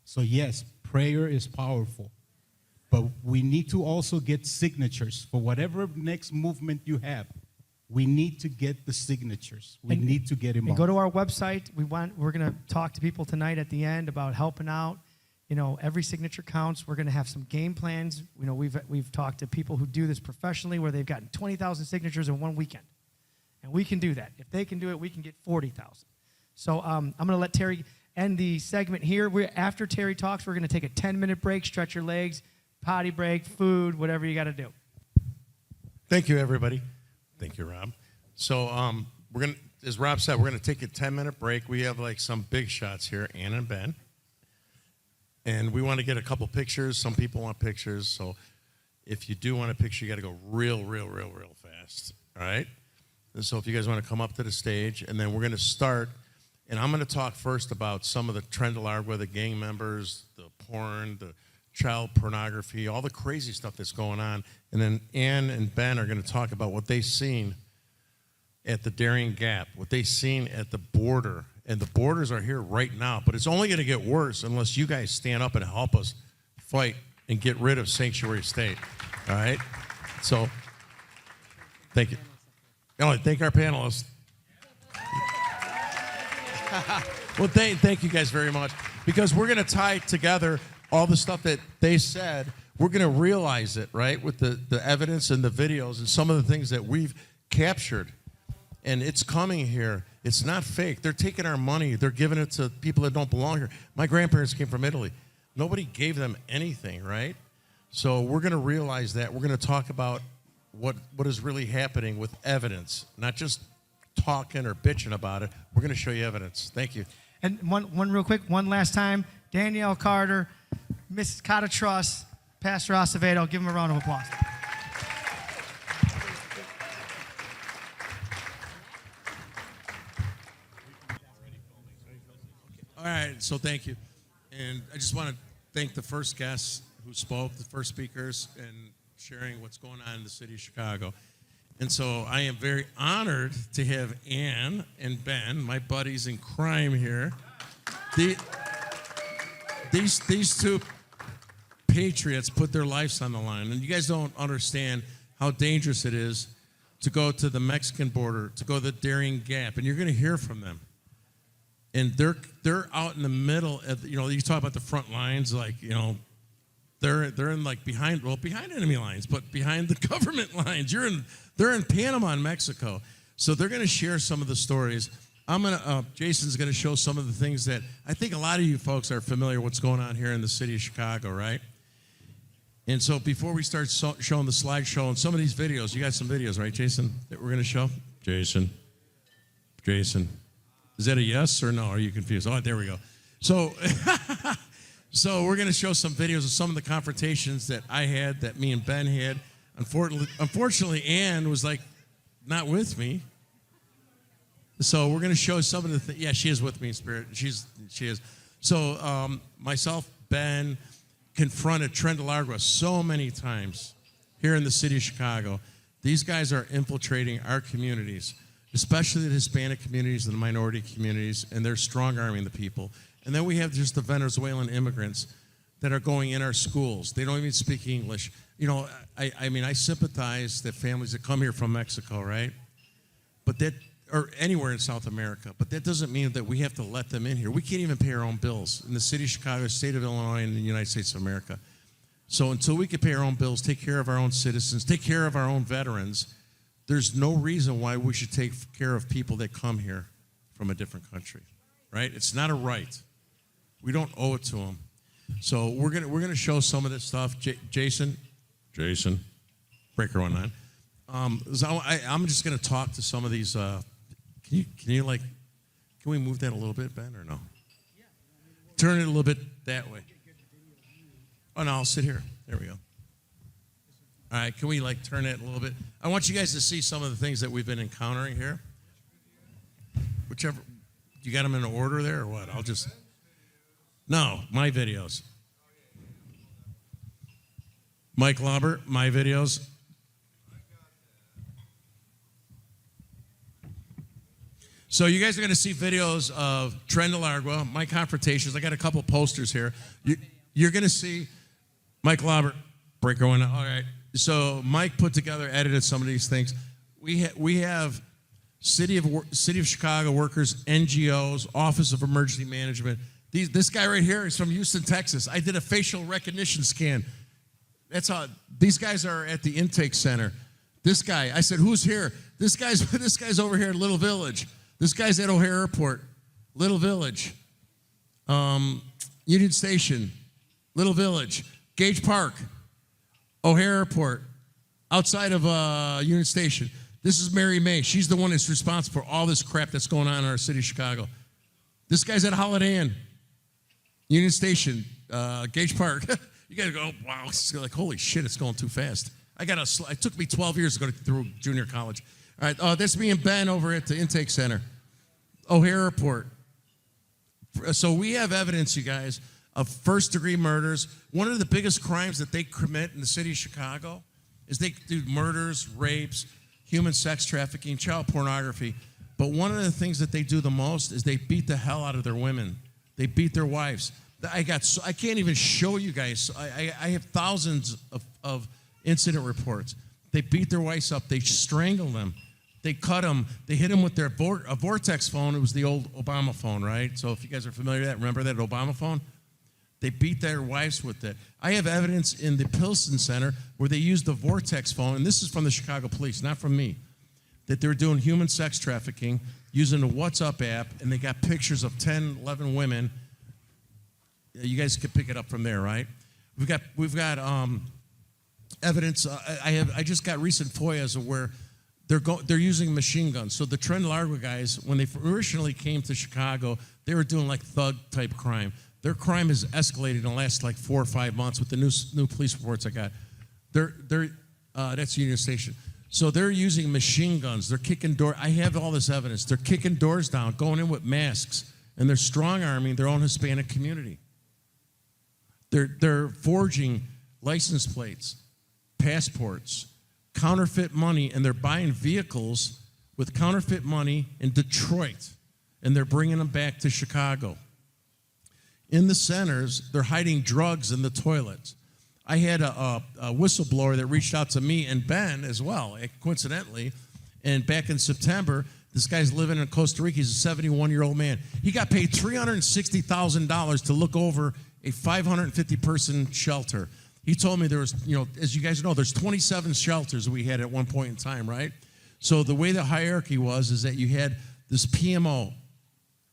So yes, prayer is powerful. But we need to also get signatures for whatever next movement you have. We need to get the signatures. We need to get And involved. go to our website. We're going to talk to people tonight at the end about helping out. You know, every signature counts. We're going to have some game plans. You know, we've talked to people who do this professionally, where they've gotten 20,000 signatures in one weekend. And we can do that. If they can do it, we can get 40,000. So I'm going to let Terry end the segment here. After Terry talks, we're going to take a 10-minute break, stretch your legs, potty break, food, whatever you got to do. Thank you, everybody. Thank you, Rob. So we're going to, as Rob said, we're going to take a 10-minute break. We have like some big shots here, Ann and Ben. And we want to get a couple pictures. Some people want pictures. So if you do want a picture, you got to go real fast. All right? And so if you guys want to come up to the stage, and then we're going to start. And I'm going to talk first about some of the trend alarm with the gang members, the porn, the child pornography, all the crazy stuff that's going on. And then Ann and Ben are going to talk about what they've seen at the Darien Gap, what they've seen at the border. And the borders are here right now, but it's only going to get worse unless you guys stand up and help us fight and get rid of Sanctuary State. All right? So, thank you. Thank our panelists. Well, thank you guys very much, because we're going to tie together all the stuff that they said. We're going to realize it, right, with the evidence and the videos and some of the things that we've captured. And it's coming here. It's not fake. They're taking our money. They're giving it to people that don't belong here. My grandparents came from Italy. Nobody gave them anything, right? So we're going to realize that. We're going to talk about what is really happening with evidence, not just talking or bitching about it. We're going to show you evidence. Thank you. And one real quick, one last time, Danielle Carter, Mrs. Cotta Truss, Pastor Acevedo. Give them a round of applause. All right, so thank you. And I just want to thank the first guests who spoke, the first speakers, and sharing what's going on in the city of Chicago. And so I am very honored to have Ann and Ben, my buddies in crime here. These two patriots put their lives on the line. And you guys don't understand how dangerous it is to go to the Mexican border, to go to the Darien Gap, and you're going to hear from them. And they're out in the middle of, you talk about the front lines, like, they're in like behind enemy lines, but behind the government lines. They're in Panama and Mexico. So they're going to share some of the stories. Jason's going to show some of the things that I think a lot of you folks are familiar with what's going on here in the city of Chicago, right? And so before we start showing the slideshow and some of these videos, you got some videos, right, Jason, that we're going to show? Jason. Is that a yes or no? Are you confused? Oh, there we go. So, so we're going to show some videos of some of the confrontations that I had, that me and Ben had. Unfortunately, Ann was like not with me. So we're going to show some of the things. Yeah, she is with me in spirit. She is. So myself, Ben, confronted Trent DeLargo so many times here in the city of Chicago. These guys are infiltrating our communities, especially the Hispanic communities and the minority communities, and they're strong-arming the people. And then we have just the Venezuelan immigrants that are going in our schools. They don't even speak English. I sympathize that families that come here from Mexico, right? Or anywhere in South America, but that doesn't mean that we have to let them in here. We can't even pay our own bills in the city of Chicago, state of Illinois, and the United States of America. So until we can pay our own bills, take care of our own citizens, take care of our own veterans, there's no reason why we should take care of people that come here from a different country, right? It's not a right. We don't owe it to them. So we're gonna show some of this stuff. Jason, breaker 19. So I'm just gonna talk to some of these. Can we move that a little bit, Ben, or no? Turn it a little bit that way. Oh no, I'll sit here. There we go. All right, can we turn it a little bit? I want you guys to see some of the things that we've been encountering here. Whichever, you got them in order there or what? No, my videos. Mike Lauber, my videos. So you guys are going to see videos of Trent DeLargo, my confrontations. I got a couple posters here. You're going to see Mike Lauber, breaker 19. All right. So Mike put together, edited some of these things. We have City of Chicago workers, NGOs, Office of Emergency Management. This guy right here is from Houston, Texas. I did a facial recognition scan. That's how these guys are at the intake center. This guy, I said, who's here? This guy's over here at Little Village. This guy's at O'Hare Airport, Little Village, Union Station, Little Village, Gage Park, O'Hare Airport, outside of Union Station. This is Mary May. She's the one that's responsible for all this crap that's going on in our city of Chicago. This guy's at Holiday Inn, Union Station, Gage Park. You got to go, wow, it's like, holy shit, it's going too fast. It took me 12 years to go through junior college. All right, that's me and Ben over at the intake center, O'Hare Airport. So we have evidence, you guys, of first-degree murders. One of the biggest crimes that they commit in the city of Chicago is they do murders, rapes, human sex trafficking, child pornography. But one of the things that they do the most is they beat the hell out of their women. They beat their wives. I can't even show you guys. I have thousands of incident reports. They beat their wives up. They strangle them. They cut them. They hit them with a Vortex phone. It was the old Obama phone, right? So if you guys are familiar with that, remember that Obama phone? They beat their wives with it. I have evidence in the Pilsen Center where they used the Vortex phone, and this is from the Chicago police, not from me, that they were doing human sex trafficking using the WhatsApp app, and they got pictures of 10, 11 women. You guys can pick it up from there, right? We've got evidence. I just got recent FOIAs of where they're using machine guns. So the Trent Largo guys, when they originally came to Chicago, they were doing like thug type crime. Their crime has escalated in the last like 4 or 5 months with the new police reports I got. That's Union Station. So they're using machine guns. They're kicking doors. I have all this evidence. They're kicking doors down, going in with masks, and they're strong-arming their own Hispanic community. They're forging license plates, passports, counterfeit money, and they're buying vehicles with counterfeit money in Detroit, and they're bringing them back to Chicago. In the centers, they're hiding drugs in the toilets. I had a whistleblower that reached out to me and Ben as well, coincidentally, and back in September, this guy's living in Costa Rica. He's a 71-year-old man. He got paid $360,000 to look over a 550-person shelter. He told me there was, as you guys know, there's 27 shelters we had at one point in time, right? So the way the hierarchy was is that you had this PMO,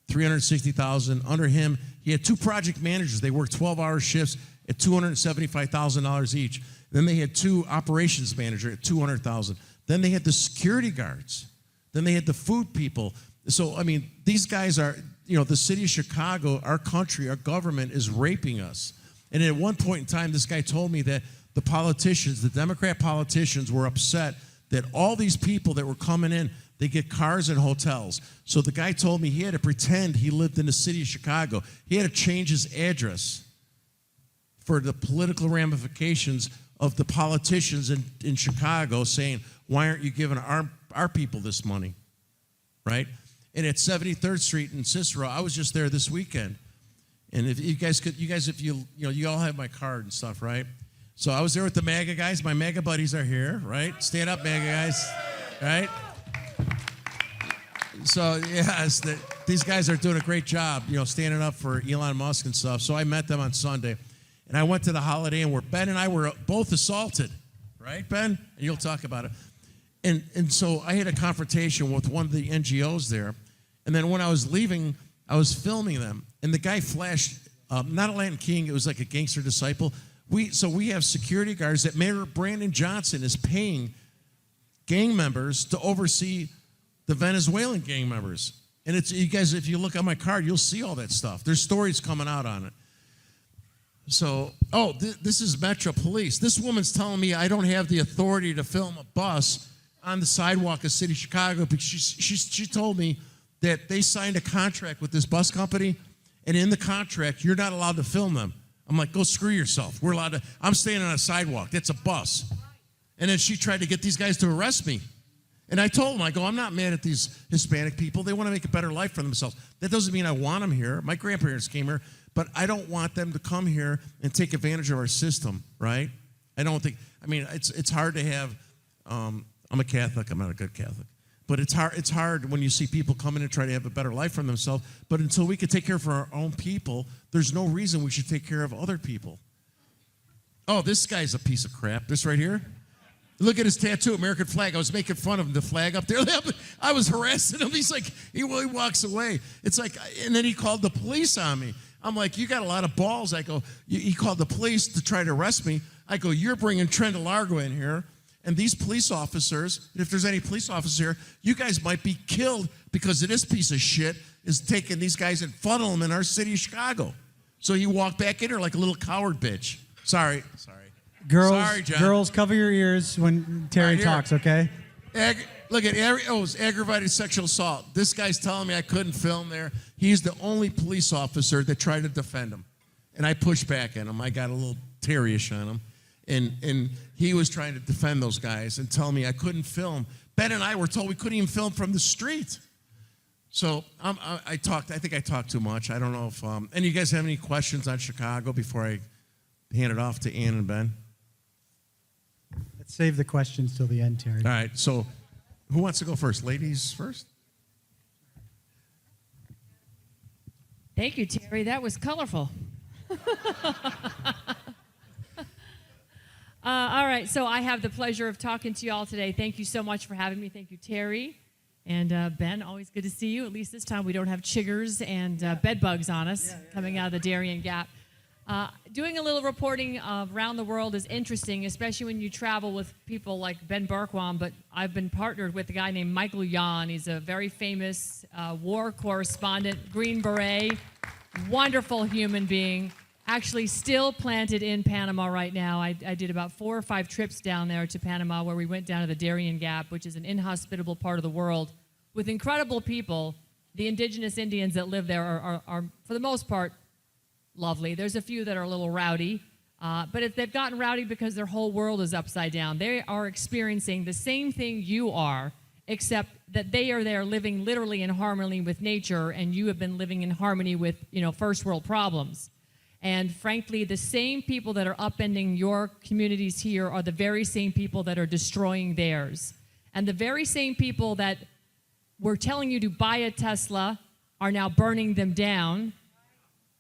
$360,000. Under him, he had 2 project managers. They worked 12-hour shifts at $275,000 each. Then they had 2 operations managers at $200,000. Then they had the security guards. Then they had the food people. So, I mean, these guys are, the city of Chicago, our country, our government is raping us. And at one point in time, this guy told me that the politicians, the Democrat politicians, were upset that all these people that were coming in, they get cars and hotels. So the guy told me he had to pretend he lived in the city of Chicago. He had to change his address for the political ramifications of the politicians in Chicago saying, why aren't you giving our people this money, right? And at 73rd Street in Cicero, I was just there this weekend. And if you guys you all have my card and stuff, right? So I was there with the MAGA guys. My MAGA buddies are here, right? Stand up, MAGA guys, right? So, yes, these guys are doing a great job, standing up for Elon Musk and stuff. So I met them on Sunday. And I went to the Holiday Inn where Ben and I were both assaulted, right, Ben? And you'll talk about it. And so I had a confrontation with one of the NGOs there. And then when I was leaving, I was filming them. And the guy flashed, not a Latin King, it was like a gangster disciple. We have security guards that Mayor Brandon Johnson is paying gang members to oversee the Venezuelan gang members. And it's, you guys, if you look at my card, you'll see all that stuff. There's stories coming out on it. So, this is Metro Police. This woman's telling me I don't have the authority to film a bus on the sidewalk of City of Chicago because she told me that they signed a contract with this bus company, and in the contract, you're not allowed to film them. I'm like, go screw yourself. We're allowed to. I'm staying on a sidewalk. That's a bus. And then she tried to get these guys to arrest me. And I told them, I go, I'm not mad at these Hispanic people. They want to make a better life for themselves. That doesn't mean I want them here. My grandparents came here, but I don't want them to come here and take advantage of our system, right? It's hard to have, I'm a Catholic. I'm not a good Catholic. But it's hard when you see people come in and try to have a better life for themselves. But until we can take care of our own people, there's no reason we should take care of other people. Oh, this guy's a piece of crap. This right here. Look at his tattoo, American flag. I was making fun of him, the flag up there. I was harassing him. He's like, he walks away. It's like, and then he called the police on me. I'm like, you got a lot of balls. I go, he called the police to try to arrest me. I go, you're bringing Trent Largo in here. And these police officers, if there's any police officers here, you guys might be killed because of this piece of shit is taking these guys and funneling them in our city of Chicago. So he walked back in here like a little coward bitch. Sorry. Girls, cover your ears when Terry talks, okay? Look at it's aggravated sexual assault. This guy's telling me I couldn't film there. He's the only police officer that tried to defend him. And I pushed back at him. I got a little Terry-ish on him. And he was trying to defend those guys and tell me I couldn't film. Ben and I were told we couldn't even film from the street. So I think I talked too much. I don't know if any of you guys have any questions on Chicago before I hand it off to Ann and Ben? Let's save the questions till the end, Terry. All right, so who wants to go first? Ladies first? Thank you, Terry. That was colorful. All right, so I have the pleasure of talking to you all today. Thank you so much for having me. Thank you, Terry. And Ben, always good to see you. At least this time we don't have chiggers and bed bugs on us coming out of the Darien Gap. Doing a little reporting around the world is interesting, especially when you travel with people like Ben Berkwam, but I've been partnered with a guy named Michael Yon. He's a very famous war correspondent, Green Beret, wonderful human being, actually still planted in Panama right now. I did about 4 or 5 trips down there to Panama where we went down to the Darien Gap, which is an inhospitable part of the world, with incredible people. The indigenous Indians that live there are for the most part, lovely. There's a few that are a little rowdy, but if they've gotten rowdy because their whole world is upside down. They are experiencing the same thing you are, except that they are there living literally in harmony with nature, and you have been living in harmony with, first world problems. And frankly, the same people that are upending your communities here are the very same people that are destroying theirs. And the very same people that were telling you to buy a Tesla are now burning them down,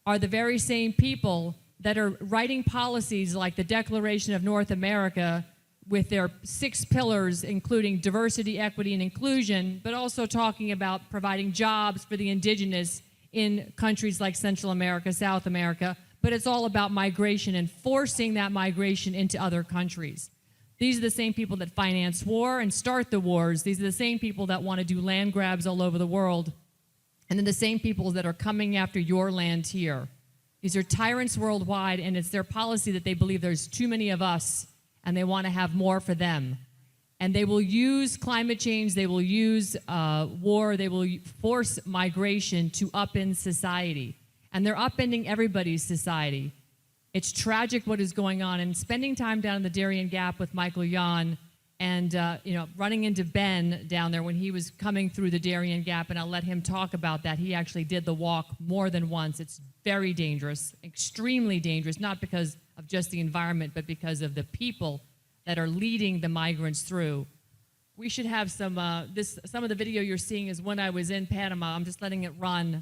are the very same people that are writing policies like the Declaration of North America with their 6 pillars, including diversity, equity, and inclusion, but also talking about providing jobs for the indigenous in countries like Central America, South America, but it's all about migration and forcing that migration into other countries. These are the same people that finance war and start the wars. These are the same people that want to do land grabs all over the world. And then the same people that are coming after your land here. These are tyrants worldwide, and it's their policy that they believe there's too many of us, and they want to have more for them. And they will use climate change, they will use war, they will force migration to upend society. And they're upending everybody's society. It's tragic what is going on. And spending time down in the Darien Gap with Michael Yon, and running into Ben down there when he was coming through the Darien Gap, and I'll let him talk about that. He actually did the walk more than once. It's very dangerous, extremely dangerous, not because of just the environment, but because of the people that are leading the migrants through. We should have some of the video you're seeing is when I was in Panama. I'm just letting it run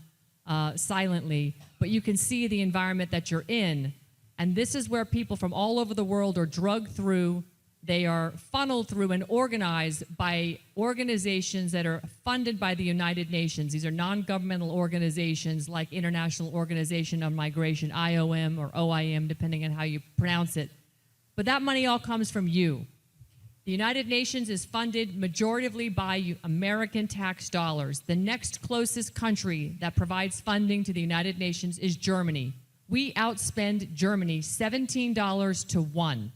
silently, but you can see the environment that you're in. And this is where people from all over the world are drugged through. They are funneled through and organized by organizations that are funded by the United Nations. These are non-governmental organizations like International Organization on Migration, IOM or OIM, depending on how you pronounce it. But that money all comes from you. The United Nations is funded majoritively by American tax dollars. The next closest country that provides funding to the United Nations is Germany. We outspend Germany $17 to 1.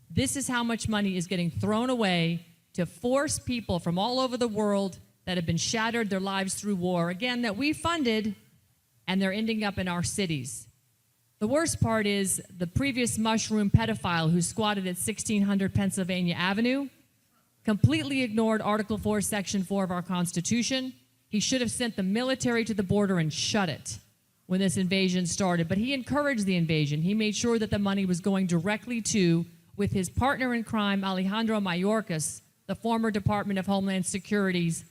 This is how much money is getting thrown away to force people from all over the world that have been shattered their lives through war, again, that we funded, and they're ending up in our cities. The worst part is the previous mushroom pedophile who squatted at 1600 Pennsylvania Avenue completely ignored Article 4, Section 4 of our Constitution. He should have sent the military to the border and shut it when this invasion started, but he encouraged the invasion. He made sure that the money was going directly to, with his partner in crime, Alejandro Mayorkas, the former Department of Homeland Security's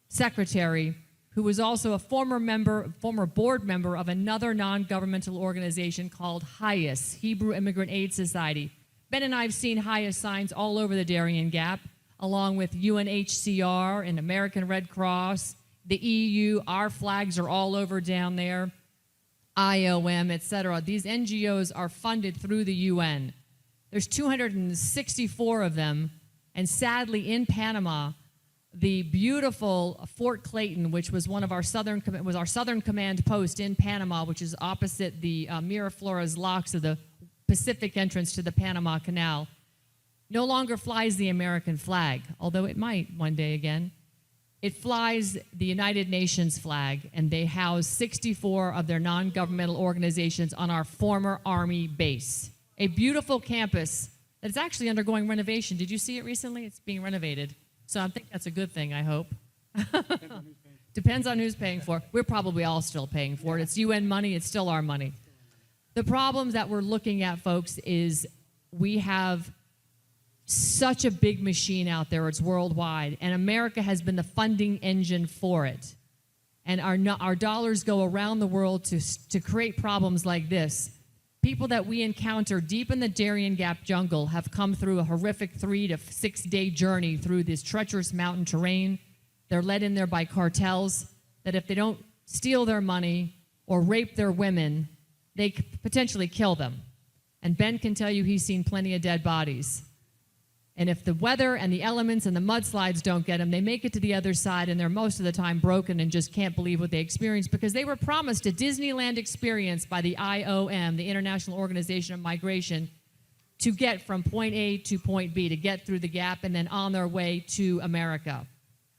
secretary, who was also a former board member of another non-governmental organization called HIAS, Hebrew Immigrant Aid Society. Ben and I have seen HIAS signs all over the Darien Gap, along with UNHCR and American Red Cross, the EU. Our flags are all over down there, IOM, etc. These NGOs are funded through the UN. There's 264 of them, and sadly in Panama, the beautiful Fort Clayton, which was one of our southern command post in Panama, which is opposite the Miraflores locks of the Pacific entrance to the Panama Canal, no longer flies the American flag, although it might one day again. It flies the United Nations flag, and they house 64 of their non-governmental organizations on our former Army base. A beautiful campus that is actually undergoing renovation. Did you see it recently? It's being renovated. So I think that's a good thing, I hope. Depends on who's paying for it. We're probably all still paying for it. It's UN money. It's still our money. The problems that we're looking at, folks, is we have such a big machine out there. It's worldwide. And America has been the funding engine for it. And our dollars go around the world to create problems like this. People that we encounter deep in the Darien Gap jungle have come through a horrific 3 to 6 day journey through this treacherous mountain terrain. They're led in there by cartels that if they don't steal their money or rape their women, they potentially kill them. And Ben can tell you he's seen plenty of dead bodies. And if the weather and the elements and the mudslides don't get them, they make it to the other side, and they're most of the time broken and just can't believe what they experienced because they were promised a Disneyland experience by the IOM, the International Organization of Migration, to get from point A to point B, to get through the gap and then on their way to America.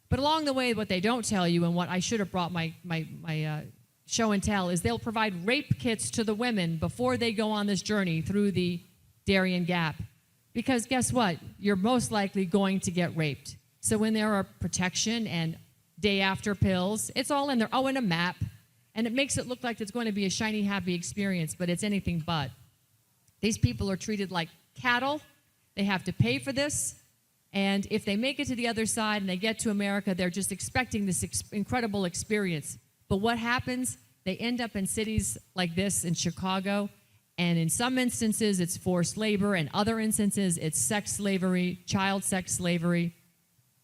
But along the way, what they don't tell you, and what I should have brought my show and tell, is they'll provide rape kits to the women before they go on this journey through the Darien Gap. Because guess what? You're most likely going to get raped. So when there are protection and day after pills, it's all in there. Oh, and a map. And it makes it look like it's going to be a shiny, happy experience, but it's anything but. These people are treated like cattle. They have to pay for this. And if they make it to the other side and they get to America, they're just expecting this incredible experience. But what happens? They end up in cities like this in Chicago. And in some instances, it's forced labor. In other instances, it's sex slavery, child sex slavery.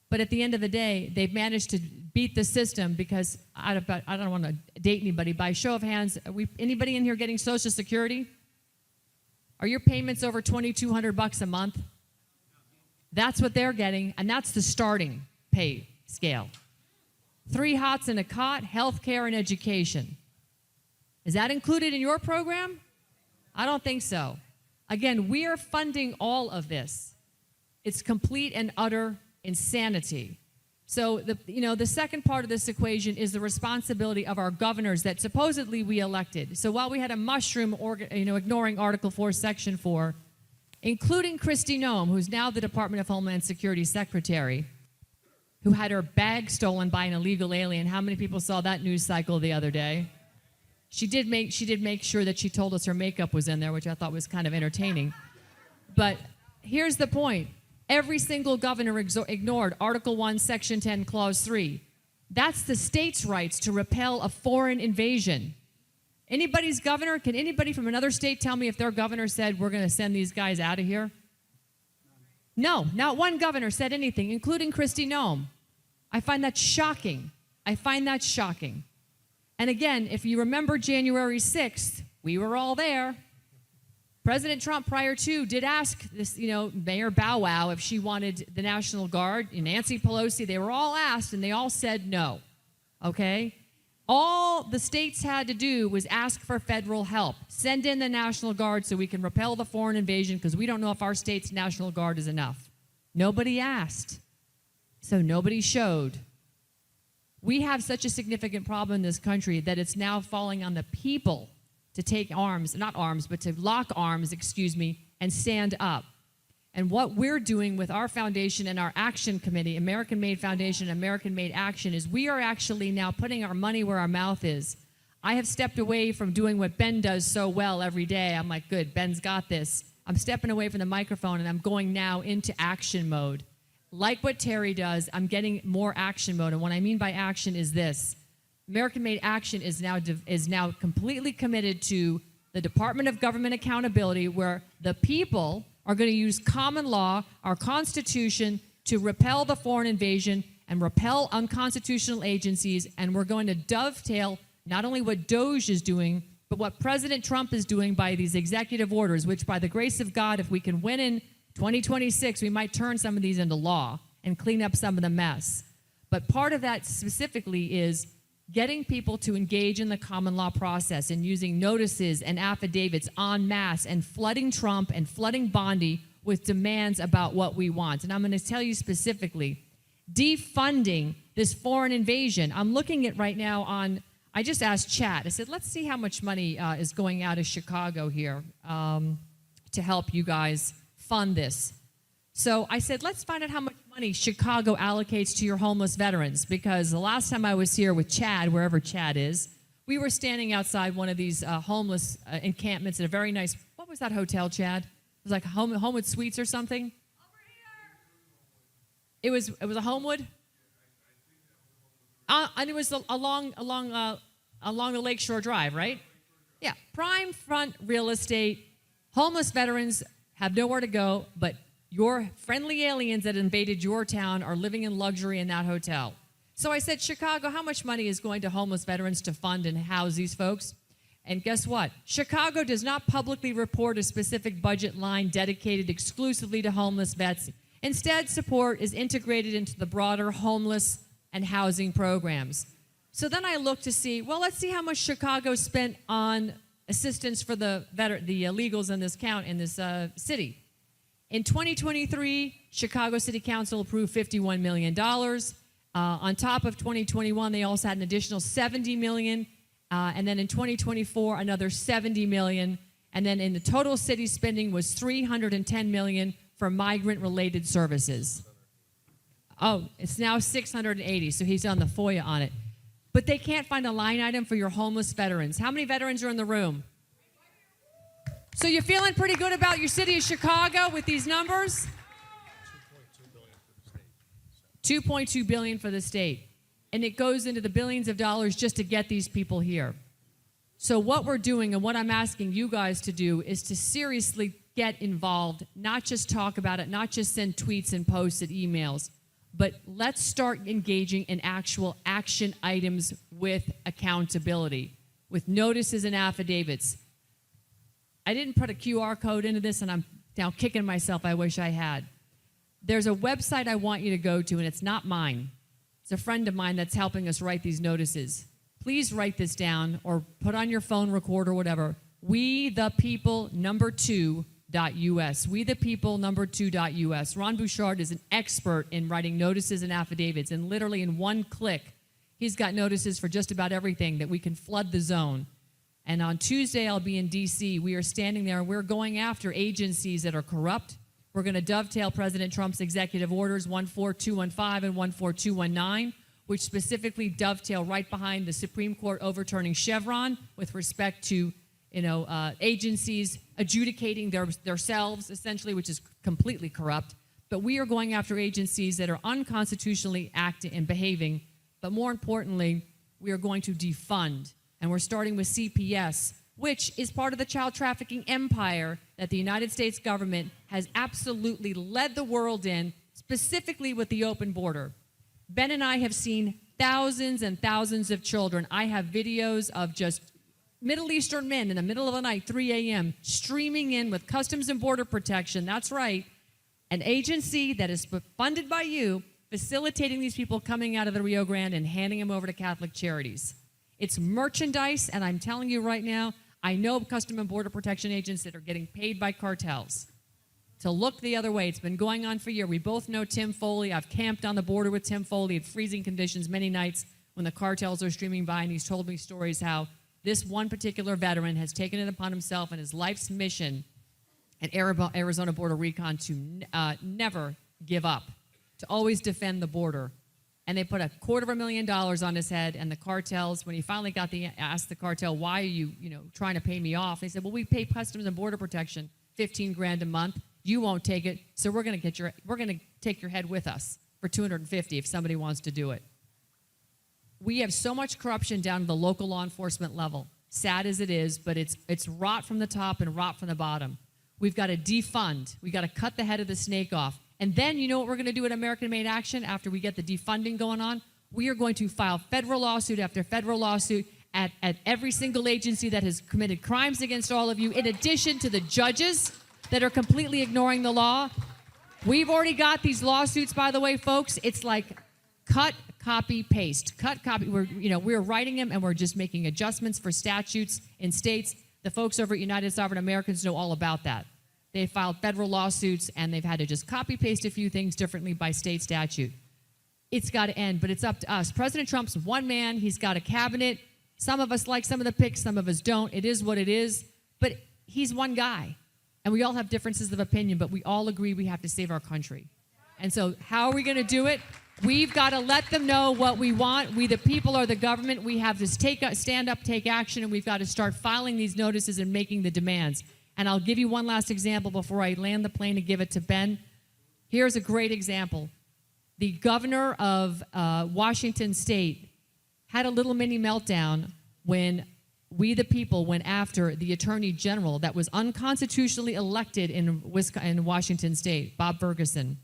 But at the end of the day, they've managed to beat the system because, I don't want to date anybody, by show of hands, anybody in here getting Social Security? Are your payments over $2,200 a month? That's what they're getting, and that's the starting pay scale. 3 hots and a cot, health care, and education. Is that included in your program? I don't think so. Again, we are funding all of this. It's complete and utter insanity. So the second part of this equation is the responsibility of our governors that supposedly we elected. So while we had a mushroom, ignoring Article 4, Section 4, including Kristi Noem, who's now the Department of Homeland Security Secretary, who had her bag stolen by an illegal alien. How many people saw that news cycle the other day? She did make sure that she told us her makeup was in there, which I thought was kind of entertaining. But here's the point. Every single governor ignored Article 1, Section 10, Clause 3. That's the state's rights to repel a foreign invasion. Anybody's governor, can anybody from another state tell me if their governor said, we're going to send these guys out of here? No, not one governor said anything, including Kristi Noem. I find that shocking. And again, if you remember January 6th, we were all there. President Trump, prior to, did ask this, Mayor Bow Wow if she wanted the National Guard. Nancy Pelosi, they were all asked, and they all said no. Okay? All the states had to do was ask for federal help. Send in the National Guard so we can repel the foreign invasion because we don't know if our state's National Guard is enough. Nobody asked. So nobody showed. We have such a significant problem in this country that it's now falling on the people to take arms, not arms, but to lock arms, and stand up. And what we're doing with our foundation and our action committee, American Made Foundation, American Made Action, is we are actually now putting our money where our mouth is. I have stepped away from doing what Ben does so well every day. I'm like, good, Ben's got this. I'm stepping away from the microphone and I'm going now into action mode. Like what Terry does, I'm getting more action mode. And what I mean by action is this. American Made Action is now completely committed to the Department of Government Accountability, where the people are going to use common law, our Constitution, to repel the foreign invasion and repel unconstitutional agencies. And we're going to dovetail not only what DOJ is doing, but what President Trump is doing by these executive orders, which by the grace of God, if we can win in 2026, we might turn some of these into law and clean up some of the mess. But part of that specifically is getting people to engage in the common law process and using notices and affidavits en masse and flooding Trump and flooding Bondi with demands about what we want. And I'm going to tell you specifically, defunding this foreign invasion. I'm looking at right now I just asked Chad, I said, let's see how much money is going out of Chicago here to help you guys fund this. So I said, let's find out how much money Chicago allocates to your homeless veterans, because the last time I was here with Chad, wherever Chad is, we were standing outside one of these homeless encampments at a very nice, what was that hotel, Chad? It was like Homewood Suites or something? Over here. It was a Homewood? And it was along the Lakeshore Drive, right? Yeah, prime front real estate. Homeless veterans have nowhere to go, but your friendly aliens that invaded your town are living in luxury in that hotel. So I said, Chicago, how much money is going to homeless veterans to fund and house these folks? And guess what? Chicago does not publicly report a specific budget line dedicated exclusively to homeless vets. Instead, support is integrated into the broader homeless and housing programs. So then I look to see, well, let's see how much Chicago spent on assistance for the illegals in this city. In 2023, Chicago City Council approved $51 million. On top of 2021, they also had an additional $70 million. And then in 2024, another $70 million. And then in the total city spending was $310 million for migrant-related services. Oh, it's now 680, so he's on the FOIA on it. But they can't find a line item for your homeless veterans. How many veterans are in the room? So you're feeling pretty good about your city of Chicago with these numbers? $2.2 billion for the state. And it goes into the billions of dollars just to get these people here. So what we're doing and what I'm asking you guys to do is to seriously get involved, not just talk about it, not just send tweets and posts and emails, but let's start engaging in actual action items with accountability, with notices and affidavits. I didn't put a QR code into this, and I'm now kicking myself. I wish I had. There's a website I want you to go to, and it's not mine. It's a friend of mine that's helping us write these notices. Please write this down or put on your phone recorder, whatever. WeThePeople2.us. WeThePeople2.us. Ron Bouchard is an expert in writing notices and affidavits, and literally in one click, he's got notices for just about everything that we can flood the zone. And on Tuesday, I'll be in D.C. We are standing there, and we're going after agencies that are corrupt. We're going to dovetail President Trump's executive orders 14215 and 14219, which specifically dovetail right behind the Supreme Court overturning Chevron with respect to agencies adjudicating themselves, essentially, which is completely corrupt. But we are going after agencies that are unconstitutionally acting and behaving. But more importantly, we are going to defund. And we're starting with CPS, which is part of the child trafficking empire that the United States government has absolutely led the world in, specifically with the open border. Ben and I have seen thousands and thousands of children. I have videos of just Middle Eastern men in the middle of the night, 3 a.m., streaming in with Customs and Border Protection. That's right, an agency that is funded by you, facilitating these people coming out of the Rio Grande and handing them over to Catholic Charities. It's merchandise, and I'm telling you right now, I know Customs and Border Protection agents that are getting paid by cartels to look the other way. It's been going on for a year. We both know Tim Foley. I've camped on the border with Tim Foley at freezing conditions many nights when the cartels are streaming by, and he's told me stories how this one particular veteran has taken it upon himself and his life's mission at Arizona Border Recon to never give up, to always defend the border. And they put $250,000 on his head, and the cartels, when he finally asked the cartel, why are you, trying to pay me off? They said, well, we pay Customs and Border Protection $15,000 a month. You won't take it, so we're going to take your head with us for $250 if somebody wants to do it. We have so much corruption down to the local law enforcement level. Sad as it is, but it's rot from the top and rot from the bottom. We've got to defund. We've got to cut the head of the snake off. And then you know what we're going to do at American Made Action after we get the defunding going on? We are going to file federal lawsuit after federal lawsuit at every single agency that has committed crimes against all of you, in addition to the judges that are completely ignoring the law. We've already got these lawsuits, by the way, folks. It's like cut, copy, paste. Cut, copy. We're writing them, and we're just making adjustments for statutes in states. The folks over at United Sovereign Americans know all about that. They filed federal lawsuits, and they've had to just copy-paste a few things differently by state statute. It's got to end, but it's up to us. President Trump's one man. He's got a cabinet. Some of us like some of the picks. Some of us don't. It is what it is. But he's one guy, and we all have differences of opinion, but we all agree we have to save our country. And so how are we going to do it? We've got to let them know what we want. We, the people, are the government. We have to stand up, take action, and we've got to start filing these notices and making the demands. And I'll give you one last example before I land the plane and give it to Ben. Here's a great example. The governor of Washington State had a little mini meltdown when we, the people, went after the attorney general that was unconstitutionally elected in Washington State, Bob Ferguson.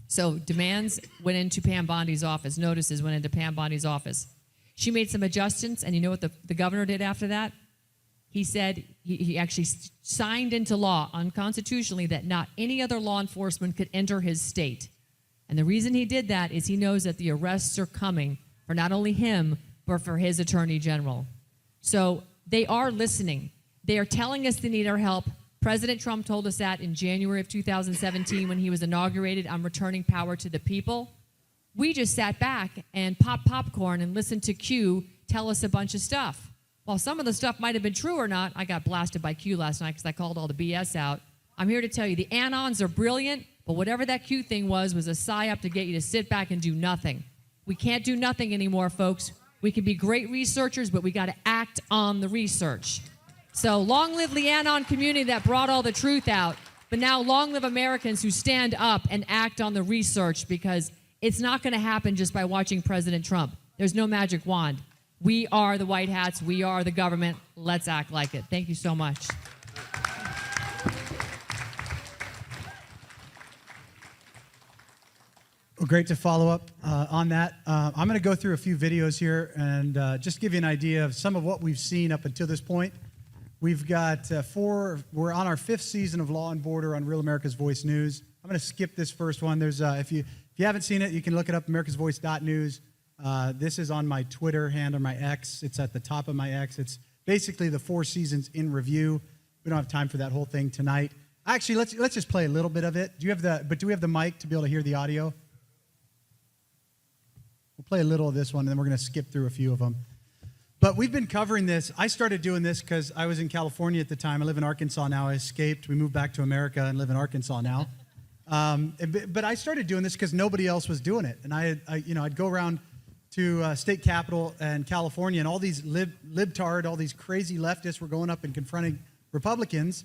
So demands went into Pam Bondi's office. Notices went into Pam Bondi's office. She made some adjustments, and you know what the governor did after that? He said he actually signed into law unconstitutionally that not any other law enforcement could enter his state. And the reason he did that is he knows that the arrests are coming for not only him, but for his attorney general. So they are listening. They are telling us they need our help. President Trump told us that in January of 2017 when he was inaugurated on returning power to the people. We just sat back and popped popcorn and listened to Q tell us a bunch of stuff. While some of the stuff might have been true or not, I got blasted by Q last night because I called all the BS out. I'm here to tell you the Anons are brilliant, but whatever that Q thing was a psyop to get you to sit back and do nothing. We can't do nothing anymore, folks. We can be great researchers, but we got to act on the research. So long live the Anon community that brought all the truth out, but now long live Americans who stand up and act on the research, because it's not going to happen just by watching President Trump. There's no magic wand. We are the white hats. We are the government. Let's act like it. Thank you so much. Well, great to follow up on that. I'm going to go through a few videos here and just give you an idea of some of what we've seen up until this point. We've got we're on our 5th season of Law and Border on Real America's Voice News. I'm going to skip this first one. There's if you haven't seen it, you can look it up, americasvoice.news. This is on my Twitter handle, my X. It's at the top of my X. It's basically the 4 seasons in review. We don't have time for that whole thing tonight. Actually, let's just play a little bit of it. Do we have the mic to be able to hear the audio? We'll play a little of this one, and then we're going to skip through a few of them. But we've been covering this. I started doing this because I was in California at the time. I live in Arkansas now. I escaped. We moved back to America and live in Arkansas now. But I started doing this because nobody else was doing it. And I'd go around to state capitol and California, and all these libtard, all these crazy leftists were going up and confronting Republicans.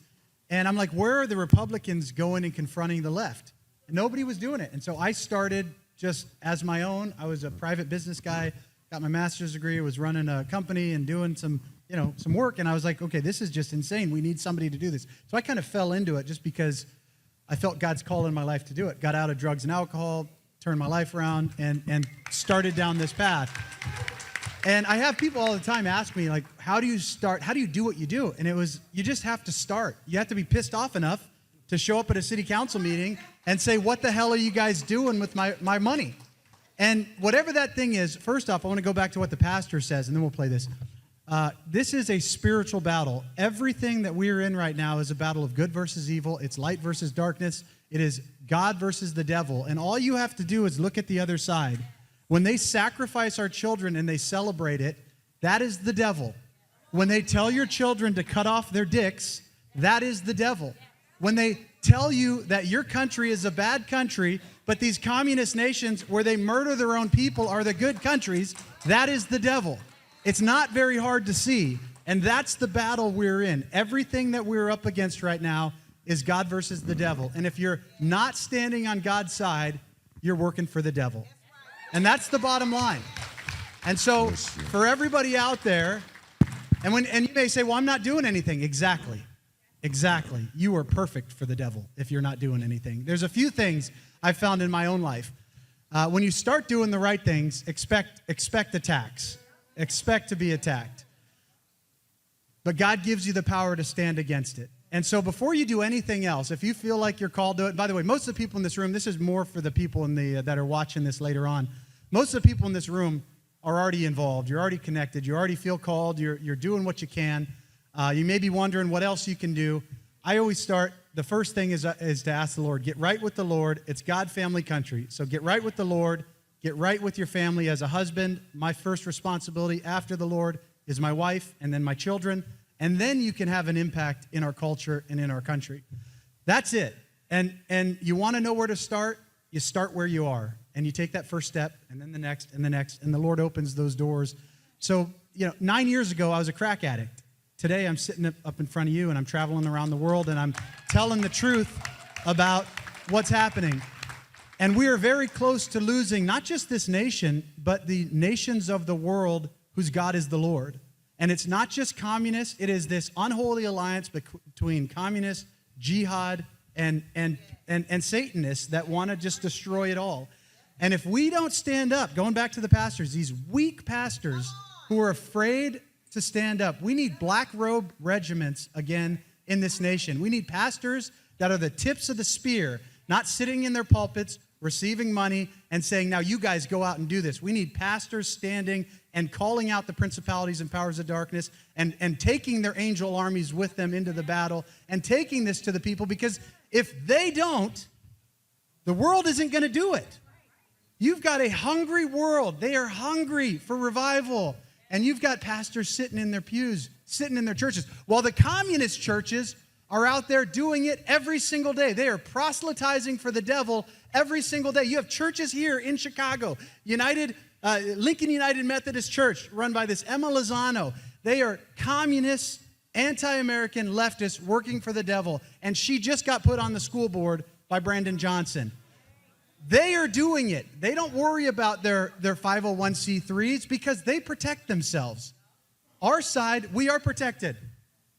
And I'm like, where are the Republicans going and confronting the left? And nobody was doing it. And so I started just as my own. I was a private business guy, got my master's degree, was running a company and doing some work. And I was like, okay, this is just insane. We need somebody to do this. So I kind of fell into it just because I felt God's call in my life to do it. Got out of drugs and alcohol, turned my life around, and started down this path. And I have people all the time ask me, like, how do you start? How do you do what you do? And it was, you just have to start. You have to be pissed off enough to show up at a city council meeting and say, what the hell are you guys doing with my money? And whatever that thing is, first off, I want to go back to what the pastor says, and then we'll play this. This is a spiritual battle. Everything that we're in right now is a battle of good versus evil. It's light versus darkness. It is God versus the devil. And all you have to do is look at the other side. When they sacrifice our children and they celebrate it, that is the devil. When they tell your children to cut off their dicks, that is the devil. When they tell you that your country is a bad country, but these communist nations where they murder their own people are the good countries, that is the devil. It's not very hard to see, and that's the battle we're in. Everything that we're up against right now is God versus the devil. And if you're not standing on God's side, you're working for the devil. And that's the bottom line. And so for everybody out there, and you may say, well, I'm not doing anything. Exactly. You are perfect for the devil if you're not doing anything. There's a few things I've found in my own life. When you start doing the right things, expect attacks. Expect to be attacked. But God gives you the power to stand against it. And so before you do anything else, if you feel like you're called to it, by the way, most of the people in this room, this is more for the people that are watching this later on. Most of the people in this room are already involved. You're already connected. You already feel called. You're doing what you can. You may be wondering what else you can do. I always start, the first thing is to ask the Lord. Get right with the Lord. It's God, family, country. So get right with the Lord. Get right with your family. As a husband, my first responsibility after the Lord is my wife and then my children. And then you can have an impact in our culture and in our country. That's it. And you want to know where to start? You start where you are. And you take that first step, and then the next, and the next, and the Lord opens those doors. So, 9 years ago, I was a crack addict. Today, I'm sitting up in front of you, and I'm traveling around the world, and I'm telling the truth about what's happening. And we are very close to losing not just this nation, but the nations of the world whose God is the Lord. And it's not just communists. It is this unholy alliance between communists, jihad, and Satanists that want to just destroy it all. And if we don't stand up, going back to the pastors, these weak pastors who are afraid to stand up. We need black robe regiments again in this nation. We need pastors that are the tips of the spear, not sitting in their pulpits, receiving money, and saying, now you guys go out and do this. We need pastors standing and calling out the principalities and powers of darkness and taking their angel armies with them into the battle and taking this to the people, because if they don't, the world isn't going to do it. You've got a hungry world. They are hungry for revival. And you've got pastors sitting in their pews, sitting in their churches, while the communist churches are out there doing it every single day. They are proselytizing for the devil every single day. You have churches here in Chicago, Lincoln United Methodist Church, run by this Emma Lozano. They are communists, anti-American leftists working for the devil. And she just got put on the school board by Brandon Johnson. They are doing it. They don't worry about their 501c3s because they protect themselves. Our side, we are protected.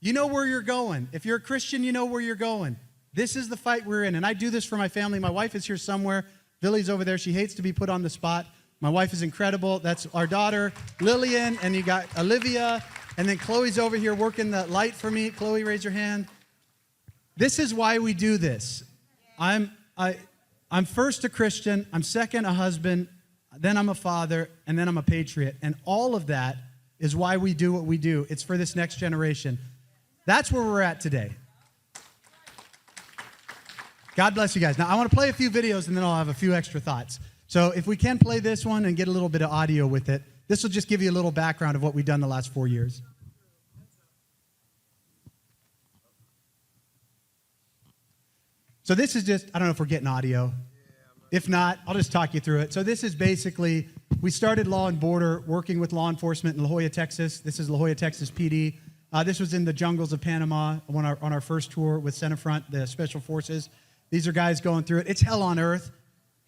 You know where you're going. If you're a Christian, you know where you're going. This is the fight we're in. And I do this for my family. My wife is here somewhere. Billy's over there. She hates to be put on the spot. My wife is incredible. That's our daughter, Lillian. And you got Olivia. And then Chloe's over here working the light for me. Chloe, raise your hand. This is why we do this. I'm first a Christian. I'm second a husband. Then I'm a father. And then I'm a patriot. And all of that is why we do what we do. It's for this next generation. That's where we're at today. God bless you guys. Now, I want to play a few videos, and then I'll have a few extra thoughts. So if we can play this one and get a little bit of audio with it, this will just give you a little background of what we've done the last 4 years. So this is just, I don't know if we're getting audio. If not, I'll just talk you through it. So this is basically, we started Law and Border working with law enforcement in La Jolla, Texas. This is La Jolla, Texas PD. This was in the jungles of Panama on our first tour with Centerfront, the Special Forces. These are guys going through it. It's hell on earth.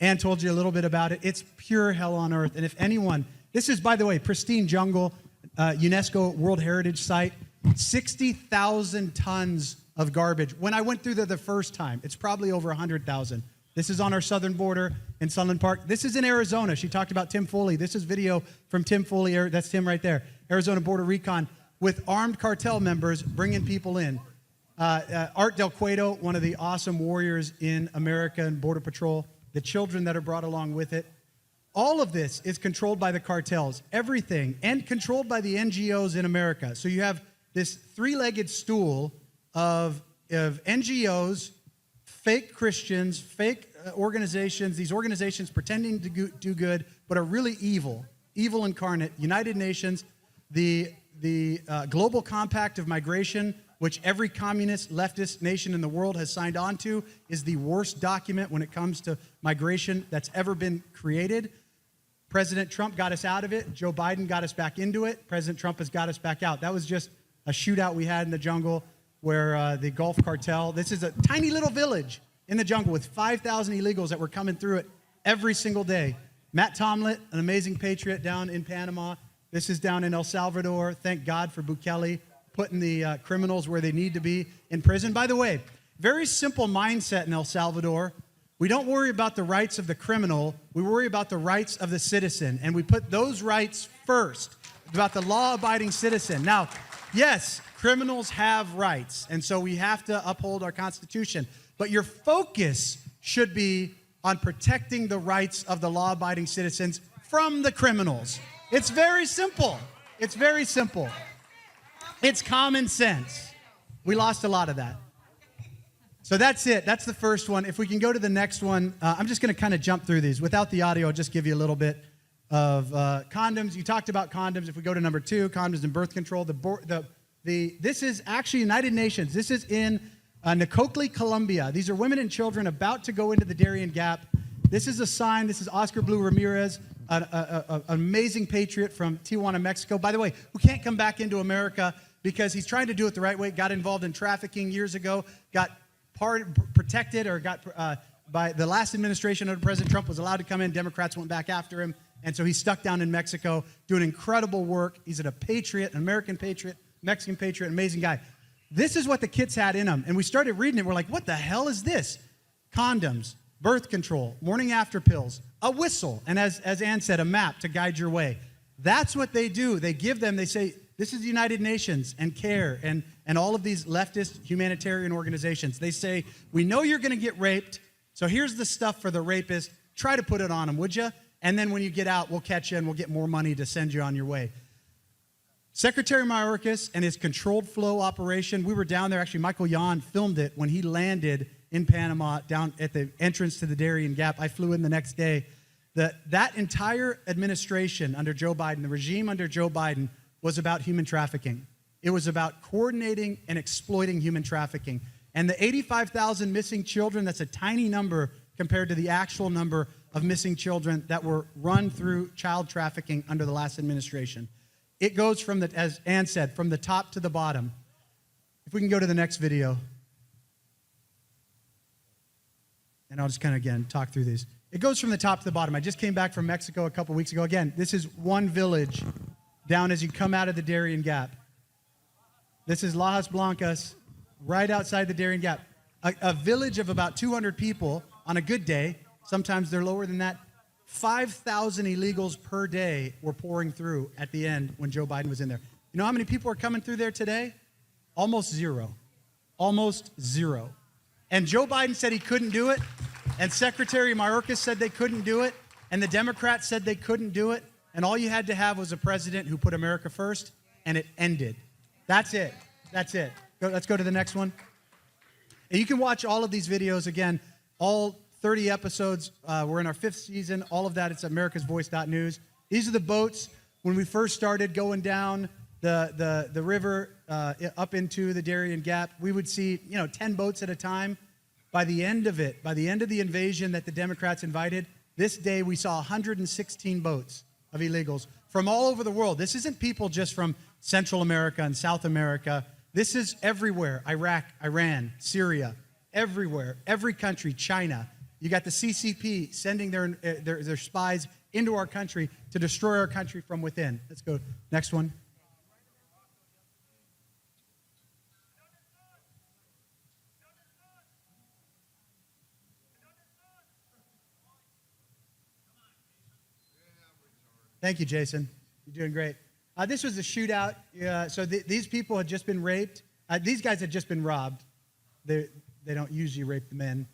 Ann told you a little bit about it. It's pure hell on earth. And if anyone, this is, by the way, pristine jungle, UNESCO World Heritage Site, 60,000 tons of garbage. When I went through there the first time, it's probably over 100,000. This is on our southern border in Sunland Park. This is in Arizona. She talked about Tim Foley. This is video from Tim Foley. That's Tim right there. Arizona Border Recon with armed cartel members bringing people in. Art Del Cueto, one of the awesome warriors in America and Border Patrol. The children that are brought along with it. All of this is controlled by the cartels. Everything. And controlled by the NGOs in America. So you have this three-legged stool of NGOs, fake Christians, fake organizations, these organizations pretending to do good, but are really evil incarnate. United Nations, the Global Compact of Migration, which every communist leftist nation in the world has signed on to, is the worst document when it comes to migration that's ever been created. President Trump got us out of it. Joe Biden got us back into it. President Trump has got us back out. That was just a shootout we had in the jungle where the Gulf Cartel, this is a tiny little village in the jungle with 5,000 illegals that were coming through it every single day. Matt Tomlin, an amazing patriot down in Panama. This is down in El Salvador. Thank God for Bukele putting the criminals where they need to be in prison. By the way, very simple mindset in El Salvador. We don't worry about the rights of the criminal. We worry about the rights of the citizen. And we put those rights first, about the law-abiding citizen. Now, yes, criminals have rights, and so we have to uphold our Constitution. But your focus should be on protecting the rights of the law-abiding citizens from the criminals. It's very simple. It's very simple. It's common sense. We lost a lot of that. So that's it. That's the first one. If we can go to the next one, I'm just going to kind of jump through these. Without the audio, I'll just give you a little bit of condoms. You talked about condoms. If we go to number 2, condoms and birth control. This is actually United Nations. This is in Nicocli, Colombia. These are women and children about to go into the Darien Gap. This is a sign. This is Oscar Blue Ramirez, an amazing patriot from Tijuana, Mexico. By the way, who can't come back into America because he's trying to do it the right way. Got involved in trafficking years ago. Got protected or got by the last administration under President Trump was allowed to come in. Democrats went back after him. And so he's stuck down in Mexico doing incredible work. He's a patriot, an American patriot, Mexican patriot, amazing guy. This is what the kids had in them. And we started reading it. We're like, what the hell is this? Condoms, birth control, morning after pills, a whistle, and as Ann said, a map to guide your way. That's what they do. They give them, they say, This is the United Nations and CARE and all of these leftist humanitarian organizations. They say, we know you're going to get raped, so here's the stuff for the rapist. Try to put it on them, would you? And then when you get out, we'll catch you and we'll get more money to send you on your way. Secretary Mayorkas and his controlled flow operation, we were down there. Actually, Michael Yon filmed it when he landed in Panama down at the entrance to the Darien Gap. I flew in the next day. That entire administration under Joe Biden, the regime under Joe Biden, was about human trafficking. It was about coordinating and exploiting human trafficking. And the 85,000 missing children, that's a tiny number compared to the actual number of missing children that were run through child trafficking under the last administration. It goes from the, as Ann said, from the top to the bottom. If we can go to the next video. And I'll just kind of, again, talk through these. It goes from the top to the bottom. I just came back from Mexico a couple weeks ago. Again, this is one village down as you come out of the Darien Gap. This is Lajas Blancas, right outside the Darien Gap. A village of about 200 people on a good day. Sometimes they're lower than that. 5,000 illegals per day were pouring through at the end when Joe Biden was in there. You know how many people are coming through there today? Almost zero. Almost zero. And Joe Biden said he couldn't do it, and Secretary Mayorkas said they couldn't do it, and the Democrats said they couldn't do it, and all you had to have was a president who put America first, and it ended. That's it. That's it. Let's go to the next one. And you can watch all of these videos again, all 30 episodes. We're in our 5th season. All of that, it's at americasvoice.news. These are the boats when we first started going down the river up into the Darien Gap. We would see 10 boats at a time. By the end of it, by the end of the invasion that the Democrats invited, this day we saw 116 boats of illegals from all over the world. This isn't people just from Central America and South America. This is everywhere. Iraq, Iran, Syria, everywhere, every country, China. You got the CCP sending their spies into our country to destroy our country from within. Let's go. Next one. Thank you, Jason. You're doing great. This was a shootout. So these people had just been raped. These guys had just been robbed. They don't usually rape the men.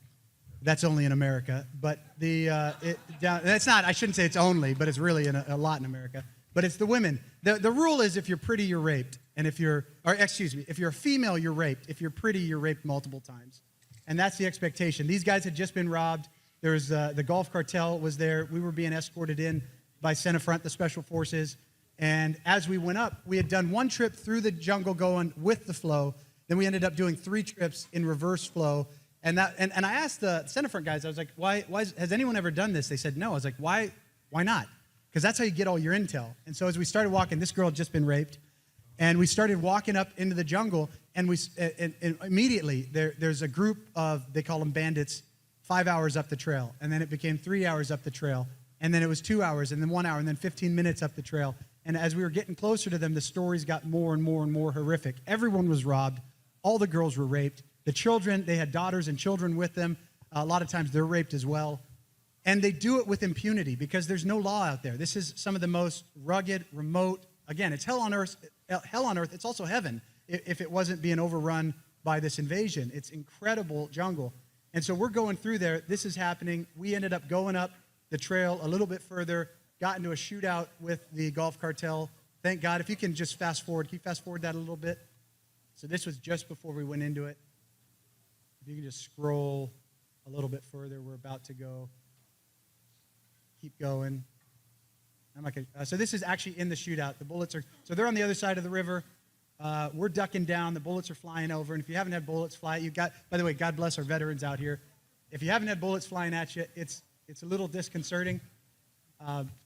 That's only in America. But that's not. I shouldn't say it's only, but it's really a lot in America. But it's the women. The rule is if you're pretty, you're raped, and if you're a female, you're raped. If you're pretty, you're raped multiple times, and that's the expectation. These guys had just been robbed. There was the Gulf Cartel was there. We were being escorted in by Senefront, the special forces. And as we went up, we had done one trip through the jungle going with the flow. Then we ended up doing 3 trips in reverse flow. And I asked the Senefront guys, I was like, why has anyone ever done this? They said no. I was like, why not? Because that's how you get all your intel. And so as we started walking, this girl had just been raped. And we started walking up into the jungle. And immediately there's a group of, they call them bandits, 5 hours up the trail. And then it became 3 hours up the trail. And then it was 2 hours, and then 1 hour, and then 15 minutes up the trail. And as we were getting closer to them, the stories got more and more and more horrific. Everyone was robbed. All the girls were raped. The children, they had daughters and children with them. A lot of times they're raped as well. And they do it with impunity because there's no law out there. This is some of the most rugged, remote. Again, it's hell on earth. Hell on earth. It's also heaven if it wasn't being overrun by this invasion. It's incredible jungle. And so we're going through there. This is happening. We ended up going up the trail a little bit further, got into a shootout with the Gulf Cartel. Thank God. If you can just fast forward, can you fast forward that a little bit? So this was just before we went into it. If you can just scroll a little bit further, we're about to go. Keep going. I'm not gonna, so this is actually in the shootout. The bullets are, so they're on the other side of the river. We're ducking down. The bullets are flying over. And if you haven't had bullets fly, you've got, by the way, God bless our veterans out here. If you haven't had bullets flying at you, it's a little disconcerting.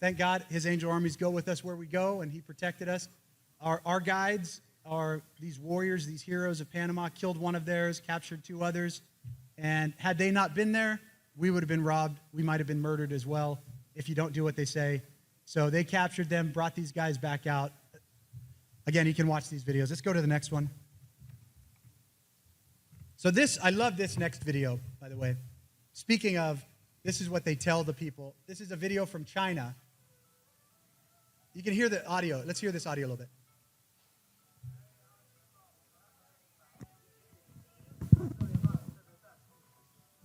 Thank God his angel armies go with us where we go, and he protected us. Our guides are these warriors, these heroes of Panama, killed one of theirs, captured 2 others. And had they not been there, we would have been robbed. We might have been murdered as well if you don't do what they say. So they captured them, brought these guys back out. Again, you can watch these videos. Let's go to the next one. So I love this next video, by the way. Speaking of, this is what they tell the people. This is a video from China. You can hear the audio. Let's hear this audio a little bit.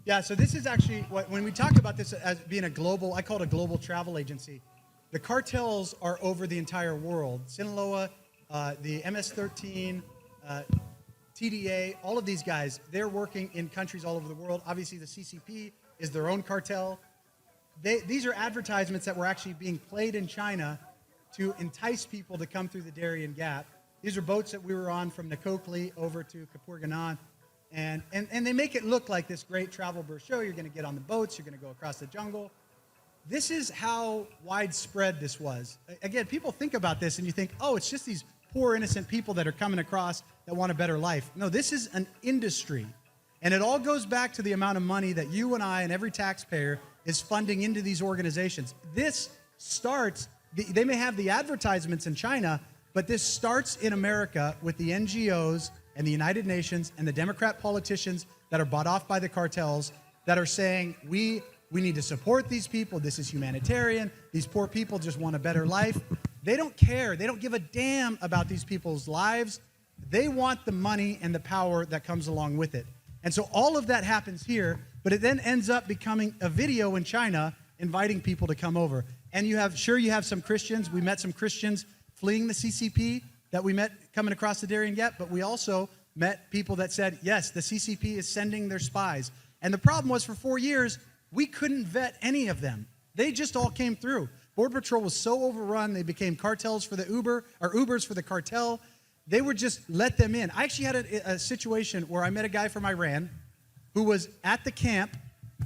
Yeah, so this is actually, when we talk about this as being a global, I call it a global travel agency. The cartels are over the entire world. Sinaloa, the MS-13, TDA, all of these guys, they're working in countries all over the world. Obviously, the CCP is their own cartel. These are advertisements that were actually being played in China to entice people to come through the Darien Gap. These are boats that we were on from Nakokli over to Kapurganan. And they make it look like this great travel brochure. You're going to get on the boats. You're going to go across the jungle. This is how widespread this was. Again, people think about this and you think, oh, it's just these poor, innocent people that are coming across that want a better life. No, this is an industry. And it all goes back to the amount of money that you and I and every taxpayer is funding into these organizations. This starts, they may have the advertisements in China, but this starts in America with the NGOs and the United Nations and the Democrat politicians that are bought off by the cartels that are saying, we need to support these people. This is humanitarian. These poor people just want a better life. They don't care. They don't give a damn about these people's lives. They want the money and the power that comes along with it. And so all of that happens here, but it then ends up becoming a video in China inviting people to come over. And you have some Christians. We met some Christians fleeing the CCP that we met coming across the Darien Gap, but we also met people that said, yes, the CCP is sending their spies. And the problem was for 4 years, we couldn't vet any of them. They just all came through. Border Patrol was so overrun, they became cartels for the Uber, or Ubers for the cartel. They would just let them in. I actually had a situation where I met a guy from Iran who was at the camp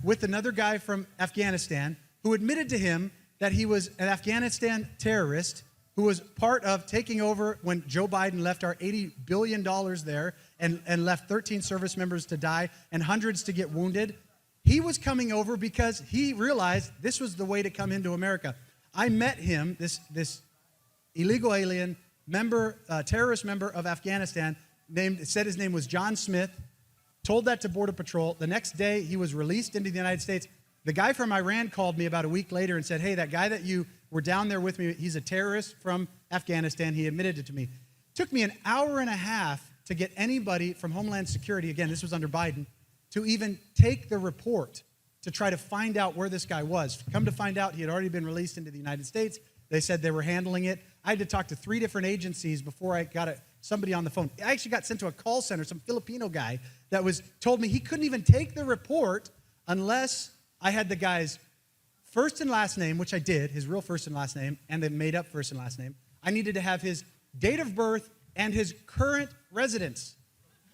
with another guy from Afghanistan who admitted to him that he was an Afghanistan terrorist who was part of taking over when Joe Biden left our $80 billion there and left 13 service members to die and hundreds to get wounded. He was coming over because he realized this was the way to come into America. I met him, this illegal alien member, terrorist member of Afghanistan, said his name was John Smith, told that to Border Patrol. The next day, he was released into the United States. The guy from Iran called me about a week later and said, hey, that guy that you were down there with me, he's a terrorist from Afghanistan. He admitted it to me. It took me an hour and a half to get anybody from Homeland Security, again, this was under Biden, to even take the report to try to find out where this guy was. Come to find out, he had already been released into the United States. They said they were handling it. I had to talk to 3 different agencies before I got somebody on the phone. I actually got sent to a call center, some Filipino guy that told me he couldn't even take the report unless I had the guy's first and last name, which I did, his real first and last name, and the made-up first and last name. I needed to have his date of birth and his current residence.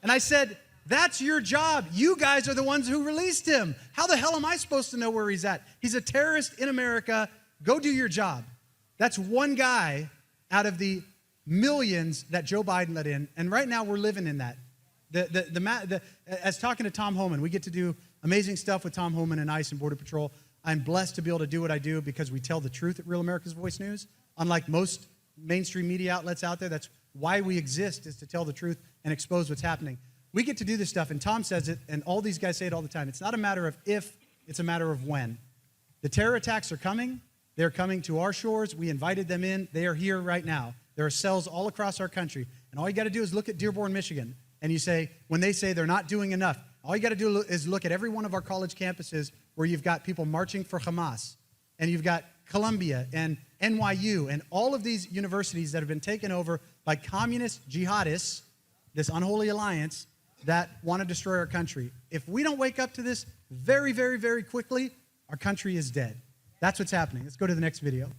And I said, that's your job. You guys are the ones who released him. How the hell am I supposed to know where he's at? He's a terrorist in America. Go do your job. That's one guy out of the millions that Joe Biden let in. And right now we're living in that. As talking to Tom Homan, we get to do amazing stuff with Tom Homan and ICE and Border Patrol. I'm blessed to be able to do what I do because we tell the truth at Real America's Voice News. Unlike most mainstream media outlets out there, that's why we exist, is to tell the truth and expose what's happening. We get to do this stuff, and Tom says it, and all these guys say it all the time. It's not a matter of if, it's a matter of when. The terror attacks are coming. They're coming to our shores. We invited them in. They are here right now. There are cells all across our country. And all you got to do is look at Dearborn, Michigan, and you say, when they say they're not doing enough, all you got to do is look at every one of our college campuses where you've got people marching for Hamas, and you've got Columbia and NYU and all of these universities that have been taken over by communist jihadists, this unholy alliance that want to destroy our country. If we don't wake up to this very, very, very quickly, our country is dead. That's what's happening. Let's go to the next video.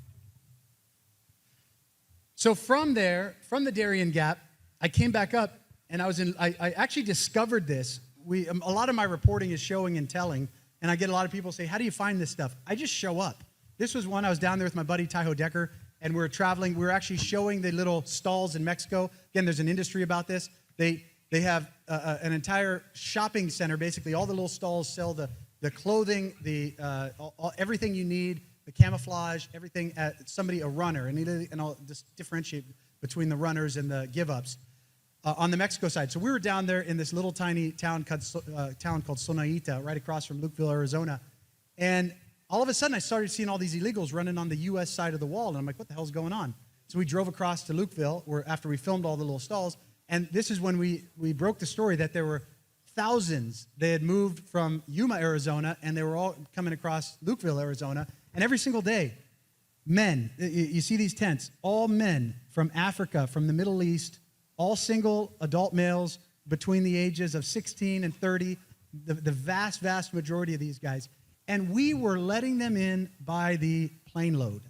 So from there, from the Darien Gap, I came back up, and I actually discovered this. A lot of my reporting is showing and telling, and I get a lot of people say, how do you find this stuff? I just show up. This was one I was down there with my buddy Tyho Decker, and we were traveling. We were actually showing the little stalls in Mexico. Again, there's an industry about this. They have an entire shopping center. Basically, all the little stalls sell the clothing, everything you need, the camouflage, everything. A runner, and I'll just differentiate between the runners and the give-ups on the Mexico side. So we were down there in this little tiny town called Sonaita, right across from Lukeville, Arizona, and all of a sudden I started seeing all these illegals running on the U.S. side of the wall, and I'm like, what the hell's going on? So we drove across to Lukeville, after we filmed all the little stalls. And this is when we broke the story that there were thousands. They had moved from Yuma, Arizona, and they were all coming across Lukeville, Arizona. And every single day, men, you see these tents, all men from Africa, from the Middle East, all single adult males between the ages of 16 and 30, the vast, vast majority of these guys. And we were letting them in by the plane load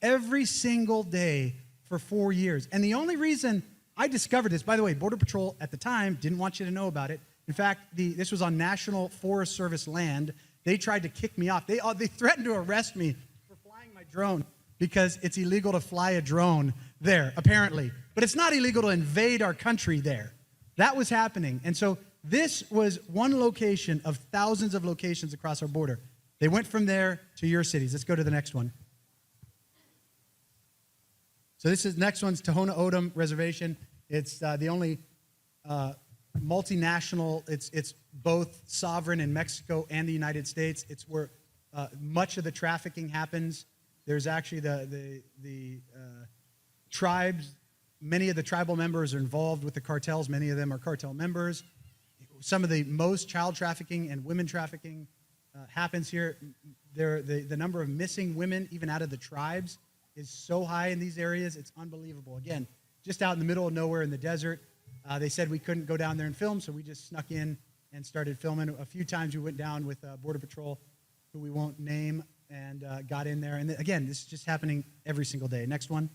every single day for 4 years. And the only reason I discovered this, by the way, Border Patrol at the time didn't want you to know about it. In fact, this was on National Forest Service land. They tried to kick me off. They threatened to arrest me for flying my drone because it's illegal to fly a drone there, apparently. But it's not illegal to invade our country there. That was happening. And so this was one location of thousands of locations across our border. They went from there to your cities. Let's go to the next one. So this is next one's Tohono O'odham Reservation. It's the only multinational. It's both sovereign in Mexico and the United States. It's where much of the trafficking happens. There's actually the tribes. Many of the tribal members are involved with the cartels. Many of them are cartel members. Some of the most child trafficking and women trafficking happens here. The number of missing women, even out of the tribes, is so high in these areas, it's unbelievable. Again, just out in the middle of nowhere in the desert. They said we couldn't go down there and film, so we just snuck in and started filming. A few times we went down with Border Patrol, who we won't name, and got in there. And again, this is just happening every single day. Next one.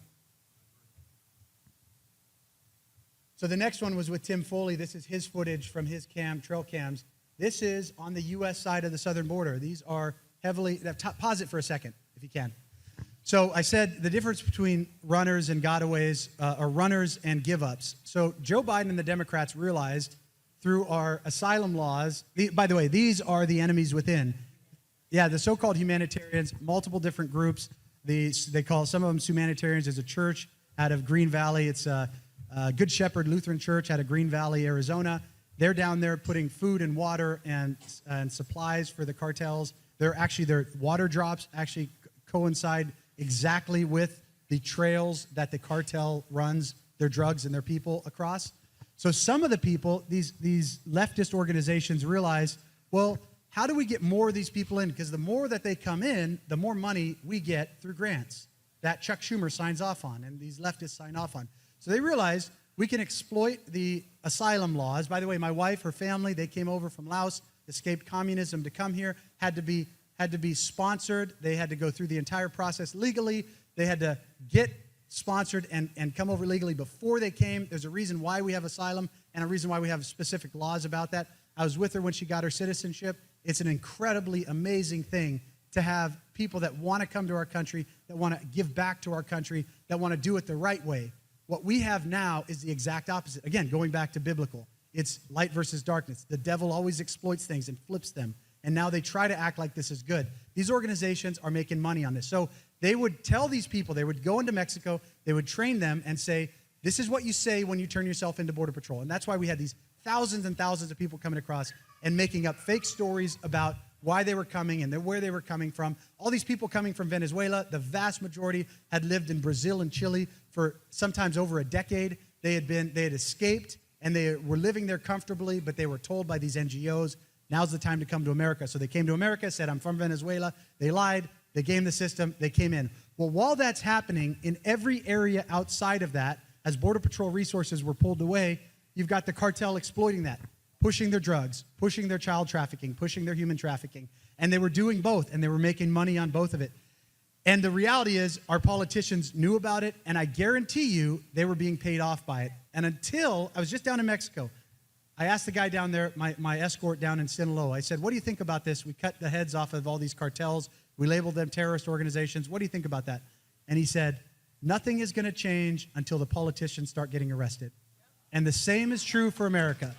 So the next one was with Tim Foley. This is his footage from his trail cams. This is on the U.S. side of the southern border. These are heavily, pause it for a second, if you can. So I said the difference between runners and gotaways are runners and give-ups. So Joe Biden and the Democrats realized through our asylum laws, by the way, these are the enemies within. Yeah, the so-called humanitarians, multiple different groups. They call some of them humanitarians. There's a church out of Green Valley. It's Good Shepherd Lutheran Church out of Green Valley, Arizona. They're down there putting food and water and supplies for the cartels. Their water drops actually coincide exactly with the trails that the cartel runs their drugs and their people across. So some of the people, these leftist organizations realize, well, how do we get more of these people in? Because the more that they come in, the more money we get through grants that Chuck Schumer signs off on and these leftists sign off on. So they realized we can exploit the asylum laws. By the way, my wife, her family, they came over from Laos, escaped communism to come here, had to be sponsored. They had to go through the entire process legally. They had to get sponsored and come over legally before they came. There's a reason why we have asylum and a reason why we have specific laws about that. I was with her when she got her citizenship. It's an incredibly amazing thing to have people that want to come to our country, that want to give back to our country, that want to do it the right way. What we have now is the exact opposite. Again, going back to biblical. It's light versus darkness. The devil always exploits things and flips them. And now they try to act like this is good. These organizations are making money on this. So they would tell these people, they would go into Mexico, they would train them and say, this is what you say when you turn yourself into Border Patrol. And that's why we had these thousands and thousands of people coming across and making up fake stories about why they were coming and where they were coming from. All these people coming from Venezuela, the vast majority had lived in Brazil and Chile for sometimes over a decade. They had escaped and they were living there comfortably, but they were told by these NGOs, now's the time to come to America. So they came to America, said, I'm from Venezuela. They lied. They gamed the system. They came in. Well, while that's happening, in every area outside of that, as Border Patrol resources were pulled away, you've got the cartel exploiting that, pushing their drugs, pushing their child trafficking, pushing their human trafficking. And they were doing both, and they were making money on both of it. And the reality is our politicians knew about it, and I guarantee you they were being paid off by it. And until, I was just down in Mexico, I asked the guy down there, my escort down in Sinaloa, I said, what do you think about this? We cut the heads off of all these cartels. We labeled them terrorist organizations. What do you think about that? And he said, nothing is going to change until the politicians start getting arrested. And the same is true for America.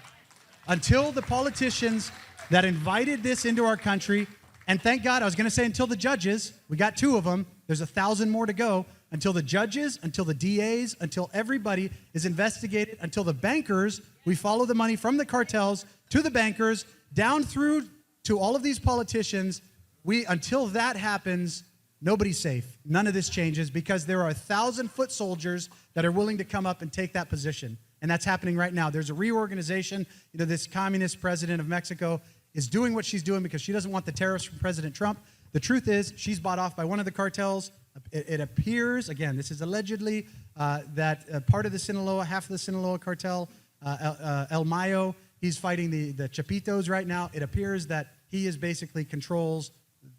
Until the politicians that invited this into our country, and thank God, I was going to say until the judges, we got 2 of them, there's 1,000 more to go, until the judges, until the DAs, until everybody is investigated, until the bankers, we follow the money from the cartels to the bankers, down through to all of these politicians, until that happens, nobody's safe. None of this changes because there are 1,000 foot soldiers that are willing to come up and take that position. and that's happening right now. There's a reorganization. This communist president of Mexico is doing what she's doing because she doesn't want the tariffs from President Trump. The truth is, she's bought off by one of the cartels. It appears, again, this is allegedly, that part of the Sinaloa, half of the Sinaloa cartel, El Mayo, he's fighting the Chapitos right now. It appears that he basically controls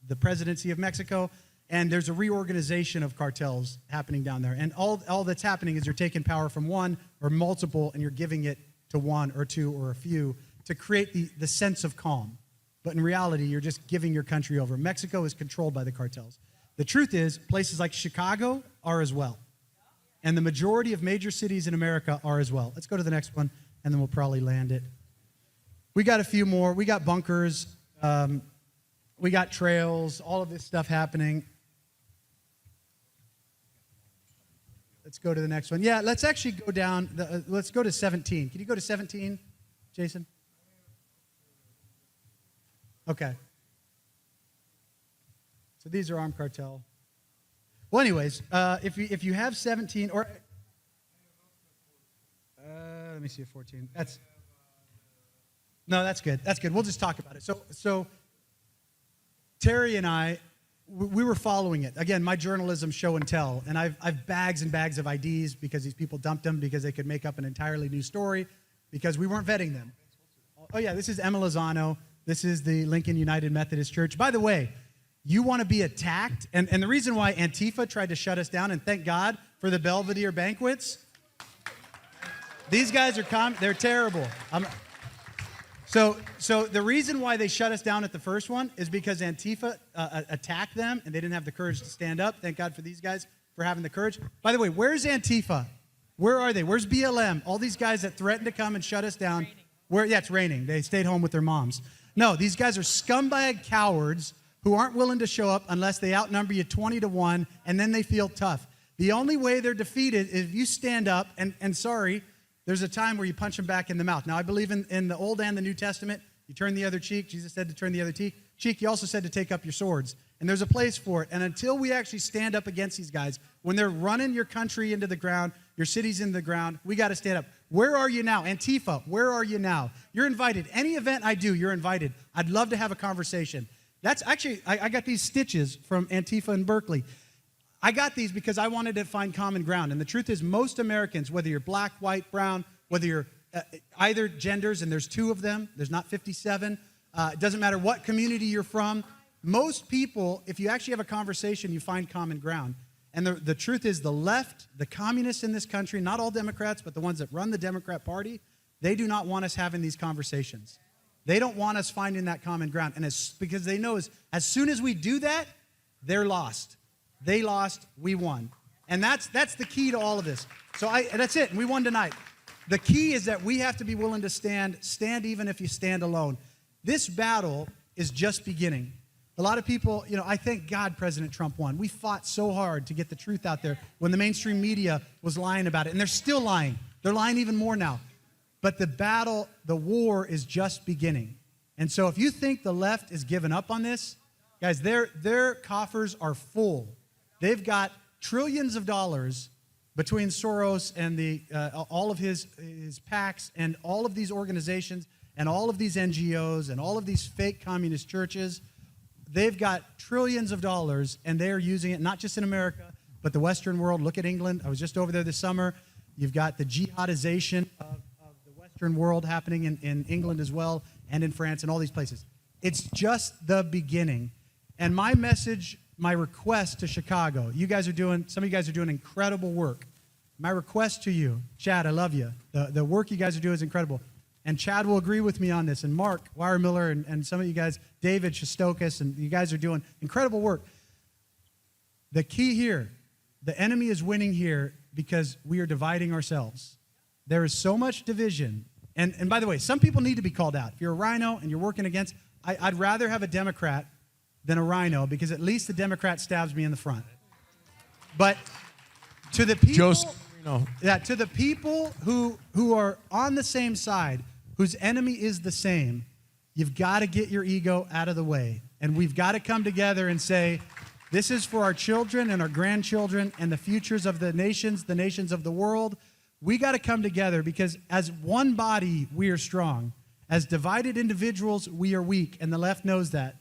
the presidency of Mexico, and there's a reorganization of cartels happening down there. And all that's happening is you're taking power from one or multiple, and you're giving it to one or two or a few to create the sense of calm. But in reality, you're just giving your country over. Mexico is controlled by the cartels. The truth is, places like Chicago are as well. And the majority of major cities in America are as well. Let's go to the next one, and then we'll probably land it. We got a few more. We got bunkers. We got trails, all of this stuff happening. Let's go to the next one. Yeah, let's actually go down. Let's go to 17. Can you go to 17, Jason? Okay. So these are armed cartel. Well, anyways, if you have 17 or let me see if 14. That's good. That's good. We'll just talk about it. So Terry and I, we were following it. Again, my journalism show and tell, and I've bags and bags of IDs because these people dumped them because they could make up an entirely new story because we weren't vetting them. Oh yeah, this is Emma Lozano. This is the Lincoln United Methodist Church. By the way, you want to be attacked, and the reason why Antifa tried to shut us down, and thank God for the Belvedere banquets. These guys are they're terrible. So the reason why they shut us down at the first one is because Antifa attacked them, and they didn't have the courage to stand up. Thank God for these guys for having the courage. By the way, where's Antifa? Where are they? Where's BLM? All these guys that threatened to come and shut us down. Yeah, it's raining. They stayed home with their moms. No, these guys are scumbag cowards who aren't willing to show up unless they outnumber you 20-1, and then they feel tough. The only way they're defeated is if you stand up, and sorry, there's a time where you punch them back in the mouth. Now, I believe in the Old and the New Testament, you turn the other cheek. Jesus said to turn the other cheek. He also said to take up your swords. And there's a place for it. And until we actually stand up against these guys, when they're running your country into the ground, your cities into the ground, we got to stand up. Where are you now? Antifa, where are you now? You're invited. Any event I do, you're invited. I'd love to have a conversation. That's actually, I got these stitches from Antifa in Berkeley. I got these because I wanted to find common ground. And the truth is, most Americans, whether you're black, white, brown, whether you're either genders, and there's 2 of them, there's not 57, it doesn't matter what community you're from, most people, if you actually have a conversation, you find common ground. And the truth is, the left, the communists in this country, not all Democrats, but the ones that run the Democrat Party, they do not want us having these conversations. They don't want us finding that common ground. And because they know as soon as we do that, they're lost. They lost, we won. And that's the key to all of this. So that's it, and we won tonight. The key is that we have to be willing to stand even if you stand alone. This battle is just beginning. A lot of people, I thank God President Trump won. We fought so hard to get the truth out there when the mainstream media was lying about it. And they're still lying. They're lying even more now. But the battle, the war is just beginning. And so if you think the left is giving up on this, guys, their coffers are full. They've got trillions of dollars between Soros and all of his PACs and all of these organizations and all of these NGOs and all of these fake communist churches. They've got trillions of dollars, and they're using it not just in America, but the Western world. Look at England. I was just over there this summer. You've got the jihadization of the Western world happening in England as well, and in France and all these places. It's just the beginning. And my message, my request to Chicago, some of you guys are doing incredible work. My request to you, Chad, I love you. The work you guys are doing is incredible. And Chad will agree with me on this, and Mark Weiermiller and some of you guys, David Shostokis, and you guys are doing incredible work. The key here, the enemy is winning here because we are dividing ourselves. There is so much division. And by the way, some people need to be called out. If you're a rhino and you're working against, I'd rather have a Democrat than a rhino because at least the Democrat stabs me in the front. But to the people, to the people who are on the same side, whose enemy is the same, you've got to get your ego out of the way. And we've got to come together and say, this is for our children and our grandchildren and the futures of the nations of the world. We got to come together because as one body, we are strong. As divided individuals, we are weak, and the left knows that.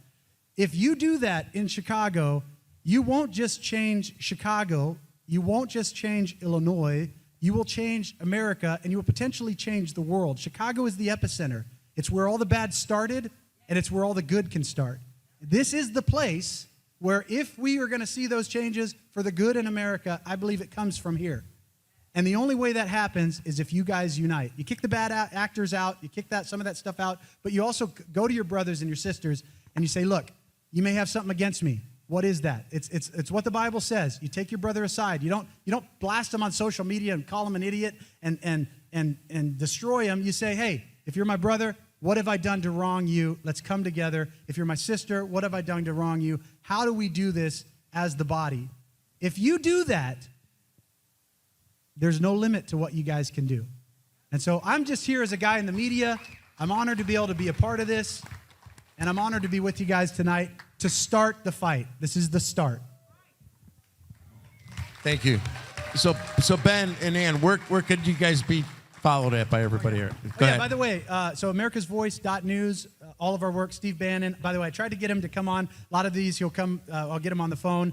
If you do that in Chicago, you won't just change Chicago, you won't just change Illinois, you will change America, and you will potentially change the world. Chicago is the epicenter. It's where all the bad started, and it's where all the good can start. This is the place where if we are going to see those changes for the good in America, I believe it comes from here. And the only way that happens is if you guys unite. You kick the bad actors out, you kick some of that stuff out, but you also go to your brothers and your sisters and you say, look, you may have something against me. What is that? It's what the Bible says. You take your brother aside. You don't blast him on social media and call him an idiot and destroy him. You say, hey, if you're my brother, what have I done to wrong you? Let's come together. If you're my sister, what have I done to wrong you? How do we do this as the body? If you do that, there's no limit to what you guys can do. And so I'm just here as a guy in the media. I'm honored to be able to be a part of this. And I'm honored to be with you guys tonight to start the fight. This is the start. Thank you. So Ben and Ann, where could you guys be followed at by everybody here? Go ahead. By the way, so americasvoice.news, all of our work, Steve Bannon. By the way, I tried to get him to come on. A lot of these, he'll come, I'll get him on the phone.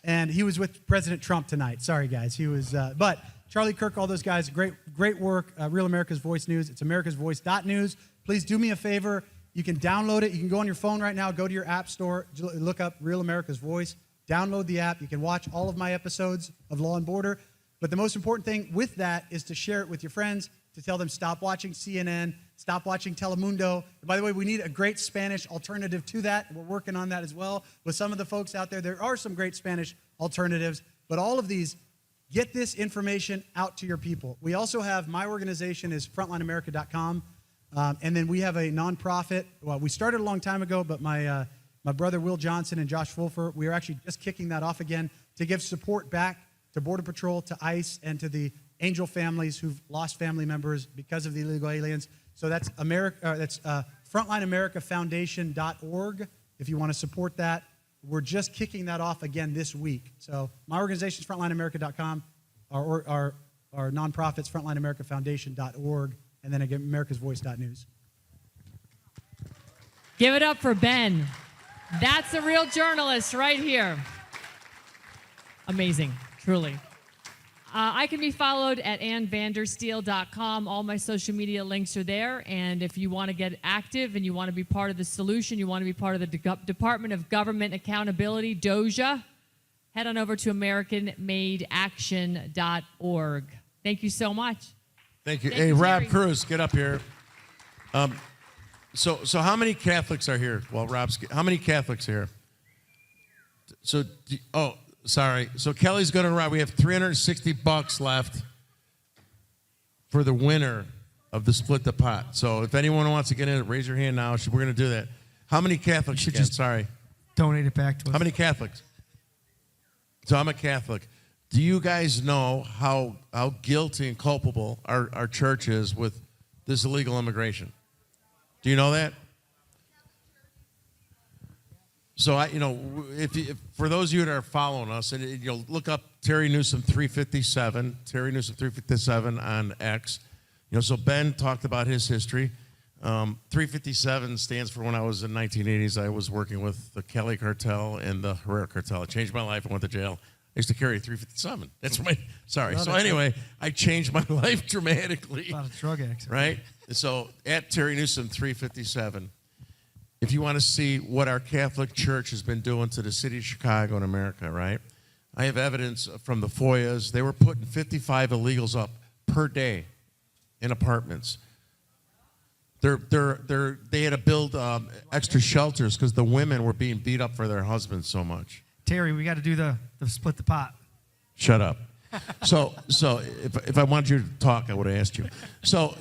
And he was with President Trump tonight. Sorry, guys. He was, but Charlie Kirk, all those guys, great work. Real America's Voice News. It's americasvoice.news. Please do me a favor. You can download it. You can go on your phone right now. Go to your app store. Look up Real America's Voice. Download the app. You can watch all of my episodes of Law and Border. But the most important thing with that is to share it with your friends, to tell them stop watching CNN, stop watching Telemundo. And by the way, we need a great Spanish alternative to that. We're working on that as well with some of the folks out there. There are some great Spanish alternatives. But all of these, get this information out to your people. We also have, my organization is frontlineamerica.com. And then we have a nonprofit. Well, we started a long time ago, but my brother Will Johnson and Josh Fulfer, we are actually just kicking that off again to give support back to Border Patrol, to ICE, and to the Angel families who've lost family members because of the illegal aliens. So that's frontlineamericafoundation.org if you want to support that. We're just kicking that off again this week. So my organization is frontlineamerica.com. Our nonprofit's frontlineamericafoundation.org. And then again, americasvoice.news. Give it up for Ben. That's a real journalist right here. Amazing, truly. I can be followed at annvandersteel.com. All my social media links are there. And if you want to get active and you want to be part of the solution, you want to be part of the Department of Government Accountability, DOJA, head on over to AmericanMadeAction.org. Thank you so much. Thank you. Thank Hey, you, Rob Terry. Cruz, get up here. So how many Catholics are here? Well, how many Catholics are here? So, sorry. So Kelly's going to run. We have $360 left for the winner of the Split the Pot. So if anyone wants to get in it, raise your hand now. We're going to do that. How many Catholics? should again? just- Sorry. Donate it back to us. How many Catholics? So I'm a Catholic. Do you guys know how guilty and culpable our church is with this illegal immigration? Do you know that? So if for those of you that are following us, and you'll look up Terry Newsom 357 on X. So Ben talked about his history. 357 stands for when I was in 1980s. I was working with the Cali Cartel and the Herrera Cartel. It changed my life. I went to jail. I used to carry 357. That's my, sorry. So anyway, I changed my life dramatically. A lot of drug accidents. Right? So at Terry Newsom 357, if you want to see what our Catholic Church has been doing to the city of Chicago and America, right? I have evidence from the FOIAs. They were putting 55 illegals up per day in apartments. They had to build extra shelters because the women were being beat up for their husbands so much. Terry, we got to do the split the pot. Shut up. So if I wanted you to talk, I would have asked you. So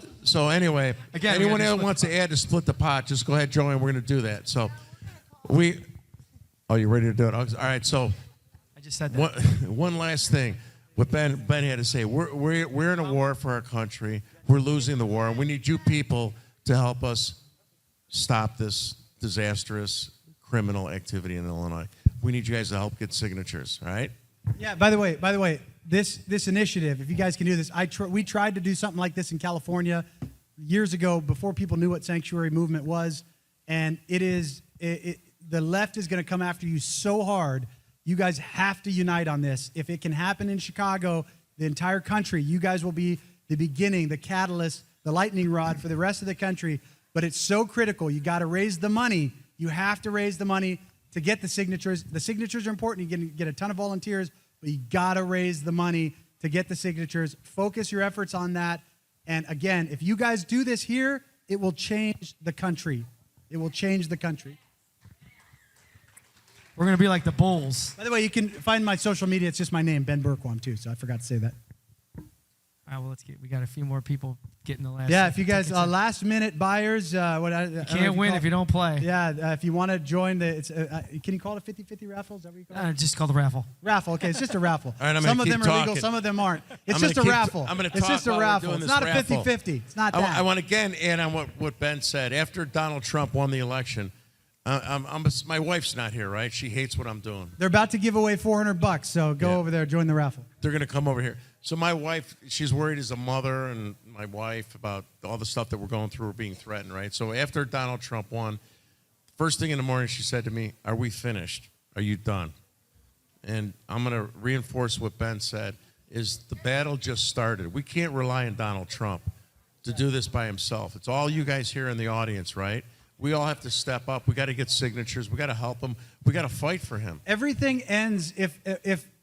anyway, Again, anyone we gotta else wants to add to split the pot, just go ahead, Joey, and we're going to do that. So oh, you ready to do it? All right. So I just said that. one last thing. What Ben had to say. We're in a war for our country. We're losing the war, and we need you people to help us stop this disastrous criminal activity in Illinois. We need you guys to help get signatures. All right. Yeah, by the way, this initiative, if you guys can do this, we tried to do something like this in California years ago before people knew what sanctuary movement was, and the left is going to come after you so hard. You guys have to unite on this. If it can happen in Chicago, the entire country, you guys will be the beginning, the catalyst, the lightning rod for the rest of the country. But it's so critical. You got to raise the money. You have to raise the money to get the signatures. The signatures are important. You can get a ton of volunteers, but you got to raise the money to get the signatures. Focus your efforts on that. And again, if you guys do this here, it will change the country. It will change the country. We're going to be like the Bulls. By the way, you can find my social media. It's just my name, Ben Berquam, too. So I forgot to say that. All right, well, we got a few more people getting the last. Yeah, if you guys last minute buyers, you can't win if you don't play. Yeah, if you want to join can you call it a 50-50 raffle? Is that what you call it? Just call the raffle. Raffle. Okay, it's just a raffle. All right, some of them are legal, talking. some of them aren't. It's I'm just a gonna raffle. I'm going to It's talk just a while we're raffle. doing It's this not a raffle. 50-50. It's not that. I want to again add on what Ben said. After Donald Trump won the election, my wife's not here, right? She hates what I'm doing. They're about to give away $400, so go over there, join the raffle. They're going to come over here. So my wife, she's worried as a mother and my wife about all the stuff that we're going through. We're being threatened, right? So after Donald Trump won, first thing in the morning, she said to me, "Are we finished? Are you done?" And I'm going to reinforce what Ben said, is the battle just started. We can't rely on Donald Trump to do this by himself. It's all you guys here in the audience, right? We all have to step up. We got to get signatures. We got to help him. We got to fight for him. Everything ends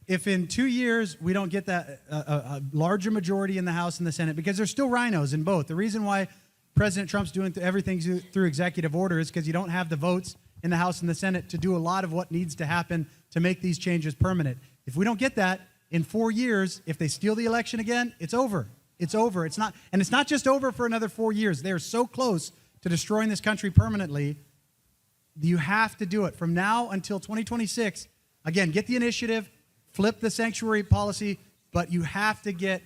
if in 2 years we don't get that a larger majority in the House and the Senate, because there's still rhinos in both. The reason why President Trump's doing everything through executive order is because you don't have the votes in the House and the Senate to do a lot of what needs to happen to make these changes permanent. If we don't get that in 4 years, if they steal the election again, it's over. It's over. It's not just over for another 4 years. They are so close to destroying this country permanently. You have to do it from now until 2026. Again, get the initiative, flip the sanctuary policy, but you have to get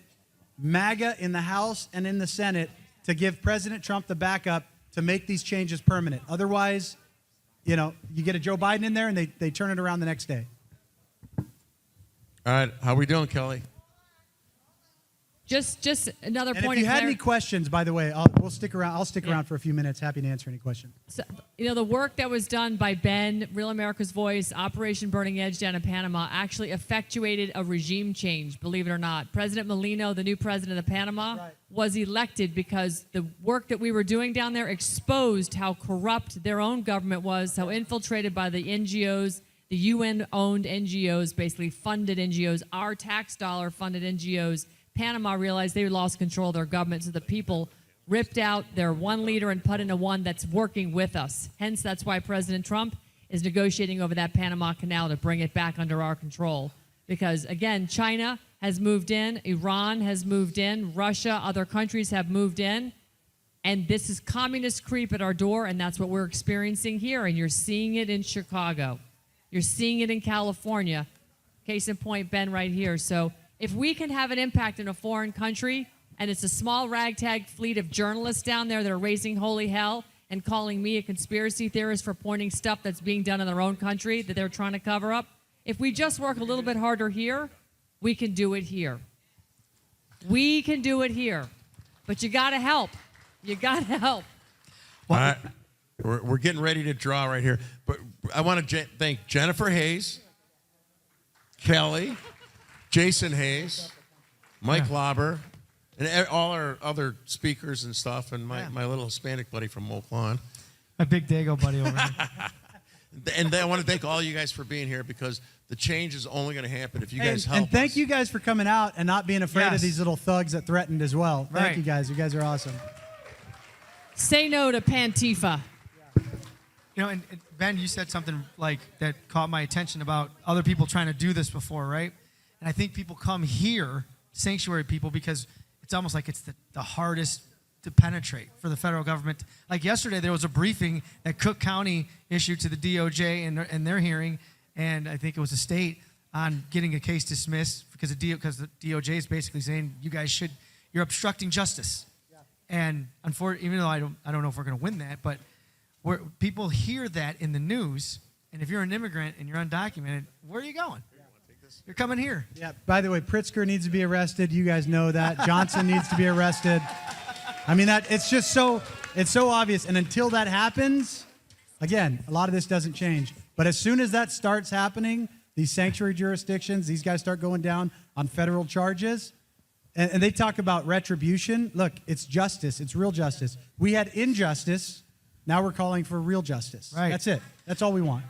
MAGA in the House and in the Senate to give President Trump the backup to make these changes permanent. Otherwise, you get a Joe Biden in there and they turn it around the next day. All right, how we doing, Kelly? Just another And point. if you of had any clar- questions, by the way, we'll stick around. I'll stick around for a few minutes. Happy to answer any questions. So, the work that was done by Ben, Real America's Voice, Operation Burning Edge down in Panama actually effectuated a regime change, believe it or not. President Molino, the new president of Panama, was elected because the work that we were doing down there exposed how corrupt their own government was, how infiltrated by the NGOs, the UN-owned NGOs, basically funded NGOs, our tax dollar-funded NGOs. Panama realized they lost control of their government, so the people ripped out their one leader and put in a one that's working with us. Hence, that's why President Trump is negotiating over that Panama Canal to bring it back under our control. Because, again, China has moved in, Iran has moved in, Russia, other countries have moved in, and this is communist creep at our door, and that's what we're experiencing here, and you're seeing it in Chicago. You're seeing it in California. Case in point, Ben, right here. So if we can have an impact in a foreign country, and it's a small ragtag fleet of journalists down there that are raising holy hell and calling me a conspiracy theorist for pointing stuff that's being done in their own country that they're trying to cover up, if we just work a little bit harder here, we can do it here. We can do it here. But you got to help. You got to help. All right, we're getting ready to draw right here. But I want to thank Jennifer Hayes, Kelly, Jason Hayes, Mike Lauber, and all our other speakers and stuff, and my little Hispanic buddy from Oak Lawn. My big Dago buddy over here. And I want to thank all you guys for being here, because the change is only going to happen if you guys help And thank us. you guys for coming out and not being afraid of these little thugs that threatened as well. Thank Right. you guys. You guys are awesome. Say no to Pantifa. And Ben, you said something like that caught my attention about other people trying to do this before, right? And I think people come here, sanctuary people, because it's almost like it's the hardest to penetrate for the federal government. Like yesterday, there was a briefing that Cook County issued to the DOJ in their hearing, and I think it was a state, on getting a case dismissed because the DOJ is basically saying you're obstructing justice. And unfortunately, even though I don't know if we're going to win that, but people hear that in the news, and if you're an immigrant and you're undocumented, where are you going? justice. You're coming here. Yeah. By the way, Pritzker needs to be arrested. You guys know that. Johnson needs to be arrested. I mean, it's so obvious. And until that happens, again, a lot of this doesn't change. But as soon as that starts happening, these sanctuary jurisdictions, these guys start going down on federal charges, and they talk about retribution. Look, it's justice. It's real justice. We had injustice. Now we're calling for real justice. Right. That's it. That's all we want.